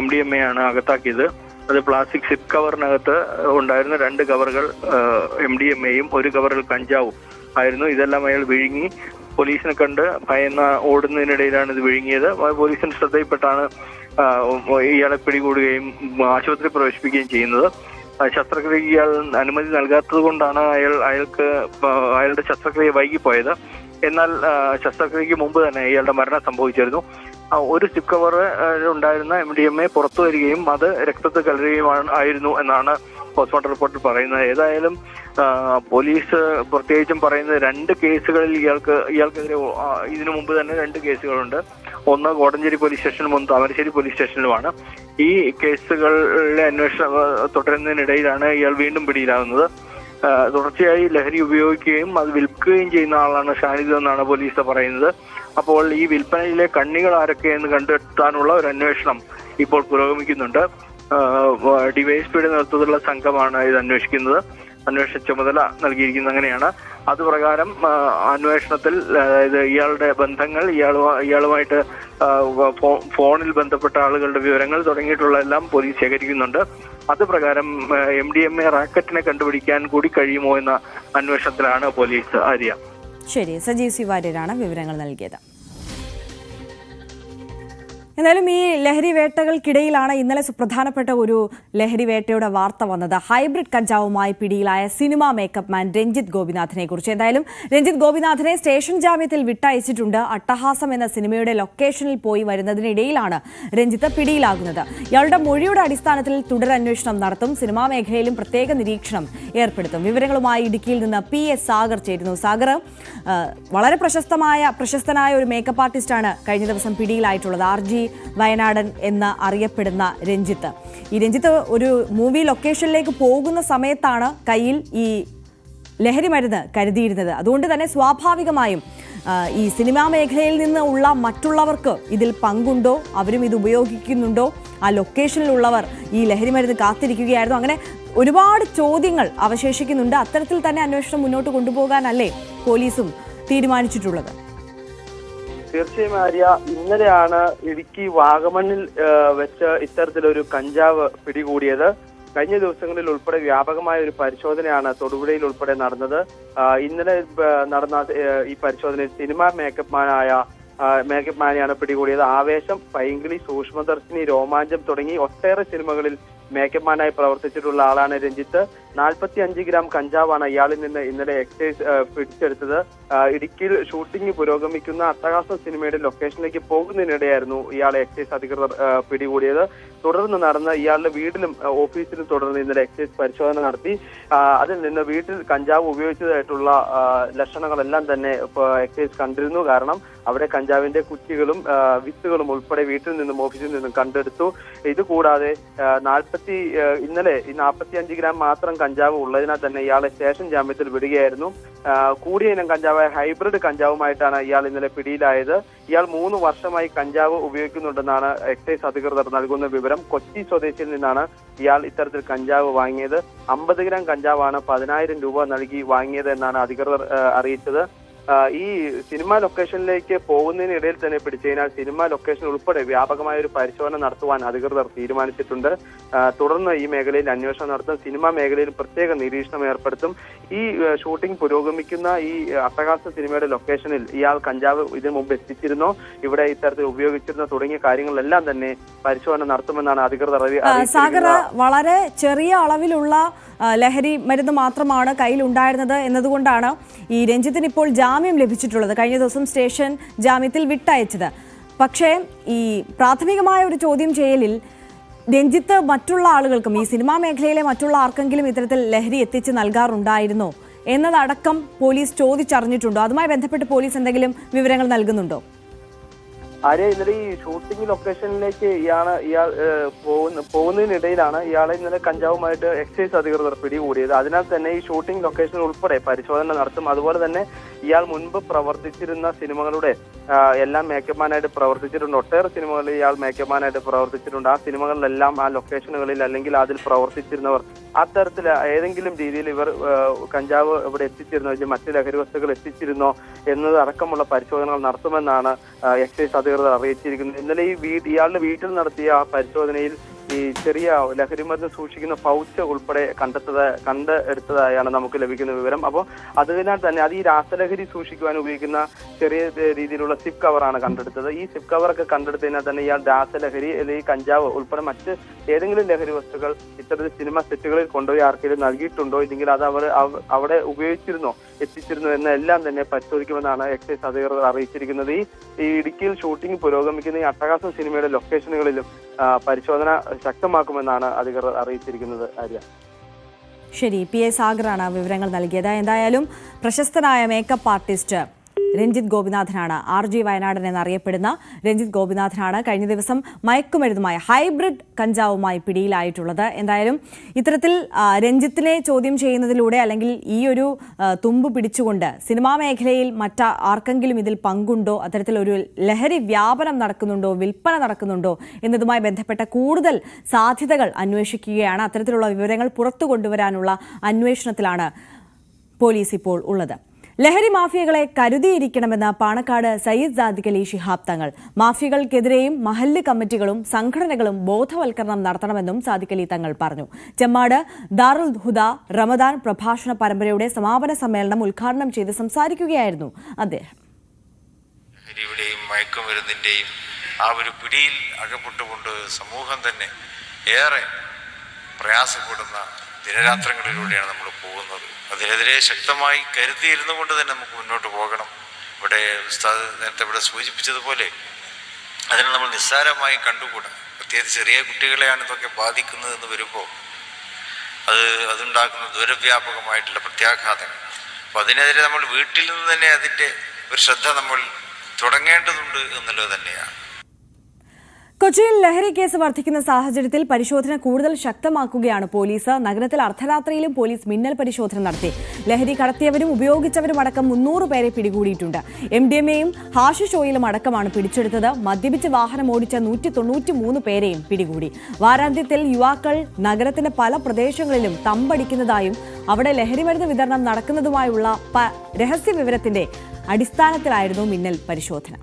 MDMA ആണ് അകത്താക്കിയത്. അത് പ്ലാസ്റ്റിക് സിപ്പ് കവറിനകത്ത് ഉണ്ടായിരുന്ന 2 കവറുകൾ MDMA-യും 1 കവറിൽ കഞ്ചാവും ആയിരുന്നു. ഇതെല്ലാം അയാൾ വിഴുങ്ങി പോലീസിനെ കണ്ട് ഭയന്ന ഓടുന്നതിനിടയിലാണ് ഇത് വിഴുങ്ങിയത്. പോലീസിന്റെ ശ്രദ്ധയിൽപ്പെട്ടാണ് ഇയാളെ പിടികൂടുകയും ആശുപത്രി പ്രവേശിപ്പിക്കുകയും ചെയ്യുന്നത്. ശസ്ത്രക്രിയക്ക് ഇയാൾ അനുമതി നൽകാത്തത് കൊണ്ടാണ് അയാളുടെ ശസ്ത്രക്രിയ വൈകിപ്പോയത്. എന്നാൽ ശസ്ത്രക്രിയക്ക് മുമ്പ് തന്നെ ഇയാളുടെ മരണം സംഭവിച്ചിരുന്നു. ഒരു സിപ്പ് കവർ ഉണ്ടായിരുന്ന MDMA പുറത്തു വരികയും അത് രക്തത്തിൽ കലരുകയും ആയിരുന്നു എന്നാണ് പോസ്റ്റ്മോർട്ടം റിപ്പോർട്ടിൽ പറയുന്നത്. ഏതായാലും പോലീസ് പ്രത്യേകിച്ചും പറയുന്നത് 2 കേസുകളിൽ ഇയാൾക്കെതിരെ ഇതിനു മുമ്പ് തന്നെ 2 കേസുകളുണ്ട്. ഒന്ന് കോടഞ്ചേരി പോലീസ് സ്റ്റേഷനിലും ഒന്ന് താമരശ്ശേരി പോലീസ് സ്റ്റേഷനിലുമാണ്. ഈ കേസുകളിലെ അന്വേഷണം തുടരുന്നതിനിടയിലാണ് ഇയാൾ വീണ്ടും പിടിയിലാകുന്നത്. തുടർച്ചയായി ലഹരി ഉപയോഗിക്കുകയും അത് വിൽക്കുകയും ചെയ്യുന്ന ആളാണ് ഷാനിദ് എന്നാണ് പോലീസ് പറയുന്നത്. അപ്പോൾ ഈ വിൽപ്പനയിലെ കണ്ണികൾ ആരൊക്കെയെന്ന് കണ്ടെത്താനുള്ള ഒരു അന്വേഷണം ഇപ്പോൾ പുരോഗമിക്കുന്നുണ്ട്. ഡിവൈഎസ്പിയുടെ നേതൃത്വത്തിലുള്ള സംഘമാണ് ഇത് അന്വേഷിക്കുന്നത്. അന്വേഷണ ചുമതല നൽകിയിരിക്കുന്നത് അങ്ങനെയാണ്. അതുപ്രകാരം അന്വേഷണത്തിൽ അതായത് ഇയാളുടെ ബന്ധങ്ങൾ, ഇയാളുമായിട്ട് ഫോണിൽ ബന്ധപ്പെട്ട ആളുകളുടെ വിവരങ്ങൾ തുടങ്ങിയിട്ടുള്ള എല്ലാം പോലീസ് ശേഖരിക്കുന്നുണ്ട്. അതുപ്രകാരം MDMA റാക്കറ്റിനെ കണ്ടുപിടിക്കാൻ കൂടി കഴിയുമോ എന്ന അന്വേഷണത്തിലാണ് പോലീസ്. ആര്യ. ശരി, സജീവ് സി വാര്യരാണ് വിവരങ്ങൾ നൽകിയത്. എന്നാലും ഈ ലഹരി വേട്ടകൾക്കിടയിലാണ് ഇന്നലെ സുപ്രധാനപ്പെട്ട ഒരു ലഹരി വേട്ടയുടെ വാർത്ത വന്നത്. ഹൈബ്രിഡ് കഞ്ചാവുമായി പിടിയിലായ സിനിമാ മേക്കപ്പ് മാൻ രഞ്ജിത്ത് ഗോപിനാഥിനെ കുറിച്ച്. എന്തായാലും രഞ്ജിത്ത് ഗോപിനാഥിനെ സ്റ്റേഷൻ ജാമ്യത്തിൽ വിട്ടയച്ചിട്ടുണ്ട്. അട്ടഹാസം എന്ന സിനിമയുടെ ലൊക്കേഷനിൽ പോയി വരുന്നതിനിടയിലാണ് രഞ്ജിത്ത് പിടിയിലാകുന്നത്. ഇയാളുടെ മൊഴിയുടെ അടിസ്ഥാനത്തിൽ തുടരന്വേഷണം നടത്തും. സിനിമാ മേഖലയിലും പ്രത്യേക നിരീക്ഷണം ഏർപ്പെടുത്തും. വിവരങ്ങളുമായി ഇടുക്കിയിൽ നിന്ന് PS സാഗർ ചേരുന്നു. സാഗർ, വളരെ പ്രശസ്തനായ ഒരു മേക്കപ്പ് ആർട്ടിസ്റ്റാണ് കഴിഞ്ഞ ദിവസം പിടിയിലായിട്ടുള്ളത്. RG വയനാടൻ എന്ന് അറിയപ്പെടുന്ന രഞ്ജിത്ത്. ഈ രഞ്ജിത്ത് ഒരു മൂവി ലൊക്കേഷനിലേക്ക് പോകുന്ന സമയത്താണ് കയ്യിൽ ഈ ലഹരി മരുന്ന് കരുതിയിരുന്നത്. അതുകൊണ്ട് തന്നെ സ്വാഭാവികമായും ഈ സിനിമാ മേഖലയിൽ നിന്ന് ഉള്ള മറ്റുള്ളവർക്ക് ഇതിൽ പങ്കുണ്ടോ, അവരും ഇത് ഉപയോഗിക്കുന്നുണ്ടോ, ആ ലൊക്കേഷനിലുള്ളവർ ഈ ലഹരി മരുന്ന് കാത്തിരിക്കുകയായിരുന്നു. അങ്ങനെ ഒരുപാട് ചോദ്യങ്ങൾ അവശേഷിക്കുന്നുണ്ട്. അത്തരത്തിൽ തന്നെ അന്വേഷണം മുന്നോട്ട് കൊണ്ടുപോകാനല്ലേ പോലീസും തീരുമാനിച്ചിട്ടുള്ളത്? തീർച്ചയായും ആര്യ, ഇന്നലെയാണ് ഇടുക്കി വാഗമണ്ണിൽ വെച്ച് ഇത്തരത്തിലൊരു കഞ്ചാവ് പിടികൂടിയത്. കഴിഞ്ഞ ദിവസങ്ങളിൽ ഉൾപ്പെടെ വ്യാപകമായ ഒരു പരിശോധനയാണ് തൊടുപുഴയിൽ ഉൾപ്പെടെ നടന്നത്. ഇന്നലെ നടന്ന ഈ പരിശോധനയിൽ സിനിമാ മേക്കപ്പ് മാനെയാണ് പിടികൂടിയത്. ആവേശം, പൈങ്കിളി, സൂക്ഷ്മദർശിനി, രോമാഞ്ചം തുടങ്ങി ഒട്ടേറെ സിനിമകളിൽ മേക്കപ്പ് മാനായി പ്രവർത്തിച്ചിട്ടുള്ള ആളാണ് രഞ്ജിത്ത്. 45 ഗ്രാം കഞ്ചാവാണ് ഇയാളിൽ നിന്ന് ഇന്നലെ എക്സൈസ് പിടിച്ചെടുത്തത്. ഇടുക്കിയിൽ ഷൂട്ടിംഗ് പുരോഗമിക്കുന്ന അട്ടഹാസം സിനിമയുടെ ലൊക്കേഷനിലേക്ക് പോകുന്നതിനിടെയായിരുന്നു ഇയാളെ എക്സൈസ് അധികൃതർ പിടികൂടിയത്. തുടർന്ന് നടന്ന ഇയാളുടെ വീട്ടിലും ഓഫീസിലും തുടർന്ന് ഇന്നലെ എക്സൈസ് പരിശോധന നടത്തി. അതിൽ നിന്ന് വീട്ടിൽ കഞ്ചാവ് ഉപയോഗിച്ചതായിട്ടുള്ള ലക്ഷണങ്ങളെല്ലാം തന്നെ എക്സൈസ് കണ്ടിരുന്നു. കാരണം അവിടെ കഞ്ചാവിന്റെ കുറ്റികളും വിത്തുകളും ഉൾപ്പെടെ വീട്ടിൽ നിന്നും ഓഫീസിൽ നിന്നും കണ്ടെടുത്തു. ഇതുകൂടാതെ ഇന്നലെ 45 ഗ്രാം മാത്രം കഞ്ചാവ് ഉള്ളതിനാൽ തന്നെ ഇയാളെ സ്റ്റേഷൻ ജാമ്യത്തിൽ വിടുകയായിരുന്നു. കൂടിയ ഇനം കഞ്ചാവായ ഹൈബ്രിഡ് കഞ്ചാവുമായിട്ടാണ് ഇയാൾ ഇന്നലെ പിടിയിലായത്. ഇയാൾ 3 വർഷമായി കഞ്ചാവ് ഉപയോഗിക്കുന്നുണ്ടെന്നാണ് എക്സൈസ് അധികൃതർ നൽകുന്ന വിവരം. കൊച്ചി സ്വദേശിയിൽ നിന്നാണ് ഇയാൾ ഇത്തരത്തിൽ കഞ്ചാവ് വാങ്ങിയത്. 50 ഗ്രാം കഞ്ചാവാണ് 10,000 രൂപ നൽകി വാങ്ങിയത് എന്നാണ് അധികൃതർ അറിയിച്ചത്. ഈ സിനിമാ ലൊക്കേഷനിലേക്ക് പോകുന്നതിനിടയിൽ തന്നെ പിടിച്ചതിനാൽ സിനിമാ ലൊക്കേഷൻ ഉൾപ്പെടെ വ്യാപകമായ ഒരു പരിശോധന നടത്തുവാൻ അധികൃതർ തീരുമാനിച്ചിട്ടുണ്ട്. തുടർന്ന് ഈ മേഖലയിൽ അന്വേഷണം നടത്തും. സിനിമാ മേഖലയിൽ പ്രത്യേക നിരീക്ഷണം ഏർപ്പെടുത്തും. ഈ ഷൂട്ടിംഗ് പുരോഗമിക്കുന്ന ഈ അട്ടഹാസ സിനിമയുടെ ലൊക്കേഷനിൽ ഇയാൾ കഞ്ചാവ് ഇതിനു മുമ്പ് എത്തിച്ചിരുന്നോ, ഇവിടെ ഇത്തരത്തിൽ ഉപയോഗിച്ചിരുന്നോ തുടങ്ങിയ കാര്യങ്ങളെല്ലാം തന്നെ പരിശോധന നടത്തുമെന്നാണ് അധികൃതർ സാഗർ, വളരെ ചെറിയ അളവിലുള്ള ലഹരി മരുന്ന് മാത്രമാണ് കയ്യിൽ ഉണ്ടായിരുന്നത് എന്നതുകൊണ്ടാണ് ഈ രഞ്ജിത്തിന് ഇപ്പോൾ ജാമ്യം ലഭിച്ചിട്ടുള്ളത്. കഴിഞ്ഞ ദിവസം സ്റ്റേഷൻ ജാമ്യത്തിൽ വിട്ടയച്ചത്. പക്ഷേ ഈ പ്രാഥമികമായ ഒരു ചോദ്യം ചെയ്യലിൽ രഞ്ജിത്ത് മറ്റുള്ള ആളുകൾക്കും, ഈ സിനിമാ മേഖലയിലെ മറ്റുള്ള ആർക്കെങ്കിലും ഇത്തരത്തിൽ ലഹരി എത്തിച്ച് നൽകാറുണ്ടായിരുന്നോ എന്നതടക്കം പോലീസ് ചോദിച്ചറിഞ്ഞിട്ടുണ്ടോ? അതുമായി ബന്ധപ്പെട്ട് പോലീസ് എന്തെങ്കിലും വിവരങ്ങൾ നൽകുന്നുണ്ടോ? ആര്യ, ഇന്നലെ ഈ ഷൂട്ടിംഗ് ലൊക്കേഷനിലേക്ക് ഇയാൾ പോകുന്നതിനിടയിലാണ് ഇയാളെ ഇന്നലെ കഞ്ചാവുമായിട്ട് എക്സൈസ് അധികൃതർ പിടികൂടിയത്. അതിനാൽ തന്നെ ഈ ഷൂട്ടിംഗ് ലൊക്കേഷൻ ഉൾപ്പെടെ പരിശോധന നടത്തും. അതുപോലെ തന്നെ ഇയാൾ മുൻപ് പ്രവർത്തിച്ചിരുന്ന സിനിമകളുടെ എല്ലാം മേക്കപ്പ് മാനായിട്ട് പ്രവർത്തിച്ചിട്ടുണ്ട്. ഒട്ടേറെ സിനിമകളിൽ ഇയാൾ മേക്കപ്പ് മാനായിട്ട് പ്രവർത്തിച്ചിട്ടുണ്ട്. ആ സിനിമകളിലെല്ലാം ആ ലൊക്കേഷനുകളിൽ അല്ലെങ്കിൽ അതിൽ പ്രവർത്തിച്ചിരുന്നവർ അത്തരത്തിൽ ഏതെങ്കിലും രീതിയിൽ ഇവർ കഞ്ചാവ് ഇവിടെ എത്തിച്ചിരുന്നോ, മറ്റ് ലഹരി വസ്തുക്കൾ എത്തിച്ചിരുന്നോ എന്നത് അടക്കമുള്ള പരിശോധനകൾ നടത്തുമെന്നാണ് എക്സൈസ് അധികൃതർ അറിയിച്ചിരിക്കുന്നത്. ഇന്നലെ ഇയാളുടെ വീട്ടിൽ നടത്തിയ ആ പരിശോധനയിൽ ഈ ചെറിയ ലഹരിമരുന്ന് സൂക്ഷിക്കുന്ന പൗച്ച് ഉൾപ്പെടെ കണ്ടെടുത്തതായാണ് നമുക്ക് ലഭിക്കുന്ന വിവരം. അപ്പോൾ അതിനാൽ തന്നെ അത് ഈ രാസലഹരി സൂക്ഷിക്കുവാൻ ഉപയോഗിക്കുന്ന ചെറിയ രീതിയിലുള്ള സിപ്പ് കവറാണ് കണ്ടെടുത്തത്. ഈ സിപ്പ് കവറൊക്കെ കണ്ടെടുത്തതിനാൽ തന്നെ ഇയാൾ രാസലഹരി അല്ലെങ്കിൽ കഞ്ചാവ് ഉൾപ്പെടെ മറ്റ് ഏതെങ്കിലും ലഹരി വസ്തുക്കൾ ഇത്തരത്തിൽ സിനിമ സെറ്റുകളിൽ കൊണ്ടുപോയി ആർക്കെങ്കിലും നൽകിയിട്ടുണ്ടോ, ഇല്ലെങ്കിൽ അത് അവർ അവിടെ എത്തിച്ചിരുന്നോ എന്നെല്ലാം തന്നെ പരിശോധിക്കുമെന്നാണ് എക്സൈസ് അധികൃതർ അറിയിച്ചിരിക്കുന്നത്. ഈ ഇടുക്കിയിൽ ഷൂട്ടിംഗ് പുരോഗമിക്കുന്ന ഈ അട്ടഹാസം സിനിമയുടെ ലൊക്കേഷനുകളിലും പരിശോധന ശക്തമാക്കുമെന്നാണ് അധികൃതർ അറിയിച്ചിരിക്കുന്നത്. ആര്യ. ശരി, PA സാഗറാണ് വിവരങ്ങൾ നൽകിയത്. എന്തായാലും പ്രശസ്തനായ മേക്കപ്പ് ആർട്ടിസ്റ്റ് രഞ്ജിത്ത് ഗോപിനാഥനാണ്, RG വയനാടൻ എന്നറിയപ്പെടുന്ന രഞ്ജിത്ത് ഗോപിനാഥനാണ് കഴിഞ്ഞ ദിവസം മയക്കുമരുന്നുമായി ഹൈബ്രിഡ് കഞ്ചാവുമായി പിടിയിലായിട്ടുള്ളത്. എന്തായാലും ഇത്തരത്തിൽ രഞ്ജിത്തിനെ ചോദ്യം ചെയ്യുന്നതിലൂടെ അല്ലെങ്കിൽ ഈ ഒരു തുമ്പ് പിടിച്ചുകൊണ്ട് സിനിമാ മേഖലയിൽ ആർക്കെങ്കിലും ഇതിൽ പങ്കുണ്ടോ, അത്തരത്തിലൊരു ലഹരി വ്യാപനം നടക്കുന്നുണ്ടോ, വിൽപ്പന നടക്കുന്നുണ്ടോ എന്നതുമായി ബന്ധപ്പെട്ട കൂടുതൽ സാധ്യതകൾ അന്വേഷിക്കുകയാണ്. അത്തരത്തിലുള്ള വിവരങ്ങൾ പുറത്തു കൊണ്ടുവരാനുള്ള അന്വേഷണത്തിലാണ് പോലീസ് ഇപ്പോൾ ഉള്ളത്. ലഹരി മാഫിയകളെ കരുതിയിരിക്കണമെന്ന് പാണക്കാട് സയ്യിദ് സാദിഖ് അലി ശിഹാബ് തങ്ങൾ. മാഫിയകൾക്കെതിരെയും മഹല്ല് കമ്മിറ്റികളും സംഘടനകളും ബോധവൽക്കരണം നടത്തണമെന്നും സാദിഖ് അലി തങ്ങൾ പറഞ്ഞു. ചെമ്മാട് ദാറുൽ ഹുദ റമദാൻ പ്രഭാഷണ പരമ്പരയുടെ സമാപന സമ്മേളനം ഉദ്ഘാടനം ചെയ്ത് സംസാരിക്കുകയായിരുന്നു അദ്ദേഹം. ലഹരിയുടെയും മയക്കുമരുന്നിന്റെയും ആ ഒരു പിടിയിൽ അകപ്പെട്ടുകൊണ്ട് സമൂഹം തന്നെ ഏറെ പ്രയാസപ്പെടുന്ന ദിനരാത്രങ്ങളിലൂടെയാണ് നമ്മൾ പോകുന്നത്. അതിനെതിരെ ശക്തമായി കരുതിയിരുന്നു കൊണ്ട് തന്നെ നമുക്ക് മുന്നോട്ട് പോകണം. ഇവിടെ ഉസ്താദ് നേരത്തെ ഇവിടെ സൂചിപ്പിച്ചതുപോലെ അതിനെ നമ്മൾ നിസ്സാരമായി കണ്ടുകൂടാ. പ്രത്യേകിച്ച് ചെറിയ കുട്ടികളെയാണ് ഇതൊക്കെ ബാധിക്കുന്നതെന്ന് വരുമ്പോൾ അതുണ്ടാക്കുന്ന ദൂരവ്യാപകമായിട്ടുള്ള പ്രത്യാഘാതങ്ങൾ. അപ്പോൾ അതിനെതിരെ നമ്മൾ വീട്ടിൽ നിന്ന് തന്നെ അതിൻ്റെ ഒരു ശ്രദ്ധ നമ്മൾ തുടങ്ങേണ്ടതുണ്ട് എന്നുള്ളത് തന്നെയാണ്. കൊച്ചിയിൽ ലഹരി കേസ് വർദ്ധിക്കുന്ന സാഹചര്യത്തിൽ പരിശോധന കൂടുതൽ ശക്തമാക്കുകയാണ് പോലീസ്. നഗരത്തിൽ അർദ്ധരാത്രിയിലും പോലീസ് മിന്നൽ പരിശോധന നടത്തി. ലഹരി കടത്തിയവരും ഉപയോഗിച്ചവരും അടക്കം 300 പേരെ പിടികൂടിയിട്ടുണ്ട്. MDMAയും ഹാഷിഷ് ഓയിലും അടക്കമാണ് പിടിച്ചെടുത്തത്. മദ്യപിച്ച് വാഹനം ഓടിച്ച 193 പേരെയും പിടികൂടി. വാരാന്ത്യത്തിൽ യുവാക്കൾ നഗരത്തിന്റെ പല പ്രദേശങ്ങളിലും തമ്പടിക്കുന്നതായും അവിടെ ലഹരിമരുന്ന് വിതരണം നടക്കുന്നതുമായുള്ള രഹസ്യ വിവരത്തിന്റെ അടിസ്ഥാനത്തിലായിരുന്നു മിന്നൽ പരിശോധന.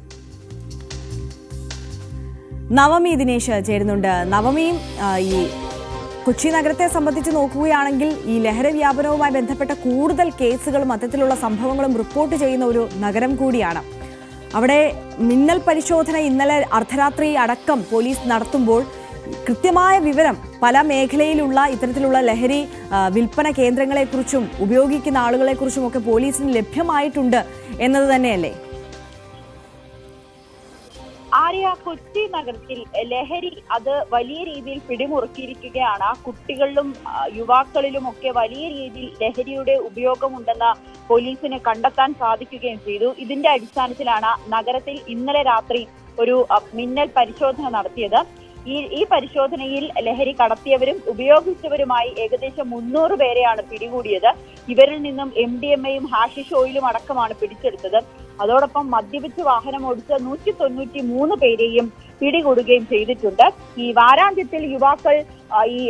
നവമി ദിനേശ് ചേരുന്നുണ്ട്. നവമിയും ഈ കൊച്ചി നഗരത്തെ സംബന്ധിച്ച് നോക്കുകയാണെങ്കിൽ ഈ ലഹരി വ്യാപനവുമായി ബന്ധപ്പെട്ട കൂടുതൽ കേസുകളും അത്തരത്തിലുള്ള സംഭവങ്ങളും റിപ്പോർട്ട് ചെയ്യുന്ന ഒരു നഗരം കൂടിയാണ്. അവിടെ മിന്നൽ പരിശോധന ഇന്നലെ അർദ്ധരാത്രി അടക്കം പോലീസ് നടത്തുമ്പോൾ കൃത്യമായ വിവരം പല മേഖലയിലുള്ള ഇത്തരത്തിലുള്ള ലഹരി വിൽപ്പന കേന്ദ്രങ്ങളെക്കുറിച്ചും ഉപയോഗിക്കുന്ന ആളുകളെക്കുറിച്ചും ഒക്കെ പോലീസിന് ലഭ്യമായിട്ടുണ്ട് എന്നത് തന്നെയല്ലേ? ആര്യ, കൊച്ചി നഗരത്തിൽ ലഹരി അത് വലിയ രീതിയിൽ പിടിമുറുക്കിയിരിക്കുകയാണ്. കുട്ടികളിലും യുവാക്കളിലും ഒക്കെ വലിയ രീതിയിൽ ലഹരിയുടെ ഉപയോഗമുണ്ടെന്ന് പോലീസിന് കണ്ടെത്താൻ സാധിക്കുകയും ചെയ്തു. ഇതിന്റെ അടിസ്ഥാനത്തിലാണ് നഗരത്തിൽ ഇന്നലെ രാത്രി ഒരു മിന്നൽ പരിശോധന നടത്തിയത്. ഈ പരിശോധനയിൽ ലഹരി കടത്തിയവരും ഉപയോഗിച്ചവരുമായി ഏകദേശം 300 പേരെയാണ് പിടികൂടിയത്. ഇവരിൽ നിന്നും MDMAയും ഹാഷിഷ് ഓയിലും അടക്കമാണ് പിടിച്ചെടുത്തത്. അതോടൊപ്പം മദ്യപിച്ച് വാഹനം ഓടിച്ച 193 പേരെയും പിടികൂടുകയും ചെയ്തിട്ടുണ്ട്. ഈ വാരാന്ത്യത്തിൽ യുവാക്കൾ ഈ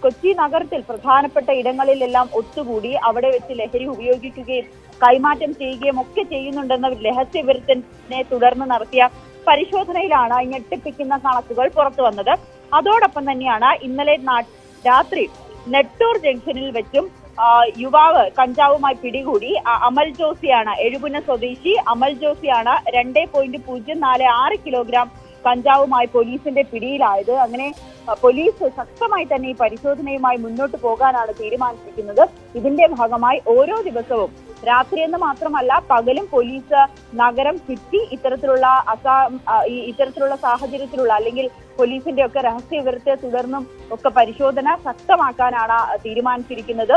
കൊച്ചി നഗരത്തിൽ പ്രധാനപ്പെട്ട ഇടങ്ങളിലെല്ലാം ഒത്തുകൂടി അവിടെ വെച്ച് ലഹരി ഉപയോഗിക്കുകയും കൈമാറ്റം ചെയ്യുകയും ഒക്കെ ചെയ്യുന്നുണ്ടെന്ന രഹസ്യ വിവരത്തിനെ തുടർന്ന് നടത്തിയ പരിശോധനയിലാണ് ഞെട്ടിപ്പിക്കുന്ന കണക്കുകൾ പുറത്തു വന്നത്. അതോടൊപ്പം തന്നെയാണ് ഇന്നലെ രാത്രി നെട്ടൂർ ജംഗ്ഷനിൽ വെച്ചും യുവാവ് കഞ്ചാവുമായി പിടികൂടി. അമൽ ജോസിയാണ്, എഴുപുന്ന സ്വദേശി അമൽ ജോസിയാണ് 2.046 കിലോഗ്രാം കഞ്ചാവുമായി പോലീസിന്റെ പിടിയിലായത്. അങ്ങനെ പോലീസ് ശക്തമായി തന്നെ ഈ പരിശോധനയുമായി മുന്നോട്ട് പോകാനാണ് തീരുമാനിച്ചിരിക്കുന്നത്. ഇതിന്റെ ഭാഗമായി ഓരോ ദിവസവും രാത്രിയെന്ന് മാത്രമല്ല പകലും പോലീസ് നഗരം ചുറ്റി ഇത്തരത്തിലുള്ള സാഹചര്യത്തിലുള്ള അല്ലെങ്കിൽ പോലീസിന്റെ ഒക്കെ രഹസ്യ വിവരത്തെ തുടർന്നും ഒക്കെ പരിശോധന ശക്തമാക്കാനാണ് തീരുമാനിച്ചിരിക്കുന്നത്.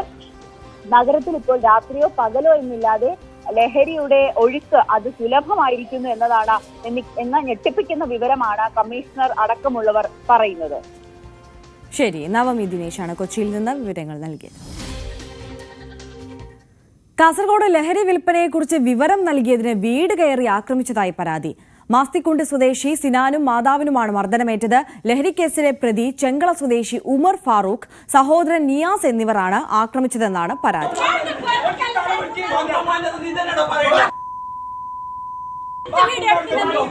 നഗരത്തിൽ ഇപ്പോൾ രാത്രിയോ പകലോ എന്നില്ലാതെ ലഹരിയുടെ ഒഴുക്ക് അത് സുലഭമായിരിക്കുന്നു എന്ന ഞെട്ടിപ്പിക്കുന്ന വിവരമാണ് കമ്മീഷണർ അടക്കമുള്ളവർ പറയുന്നത്. ശരി, നവമി ദിനേശാണ് കൊച്ചിയിൽ നിന്ന് വിവരങ്ങൾ നൽകിയത്. കാസർഗോഡ് ലഹരി വിൽപ്പനയെക്കുറിച്ച് വിവരം നൽകിയതിന് വീട് കയറി ആക്രമിച്ചതായി പരാതി. മാസ്തിക്കുണ്ട് സ്വദേശി സിനാനും മാതാവിനുമാണ് മർദ്ദനമേറ്റത്. ലഹരിക്കേസിലെ പ്രതി ചെങ്കള സ്വദേശി ഉമർ ഫാറൂഖ്, സഹോദരൻ നിയാസ് എന്നിവരാണ് ആക്രമിച്ചതെന്നാണ് പരാതി.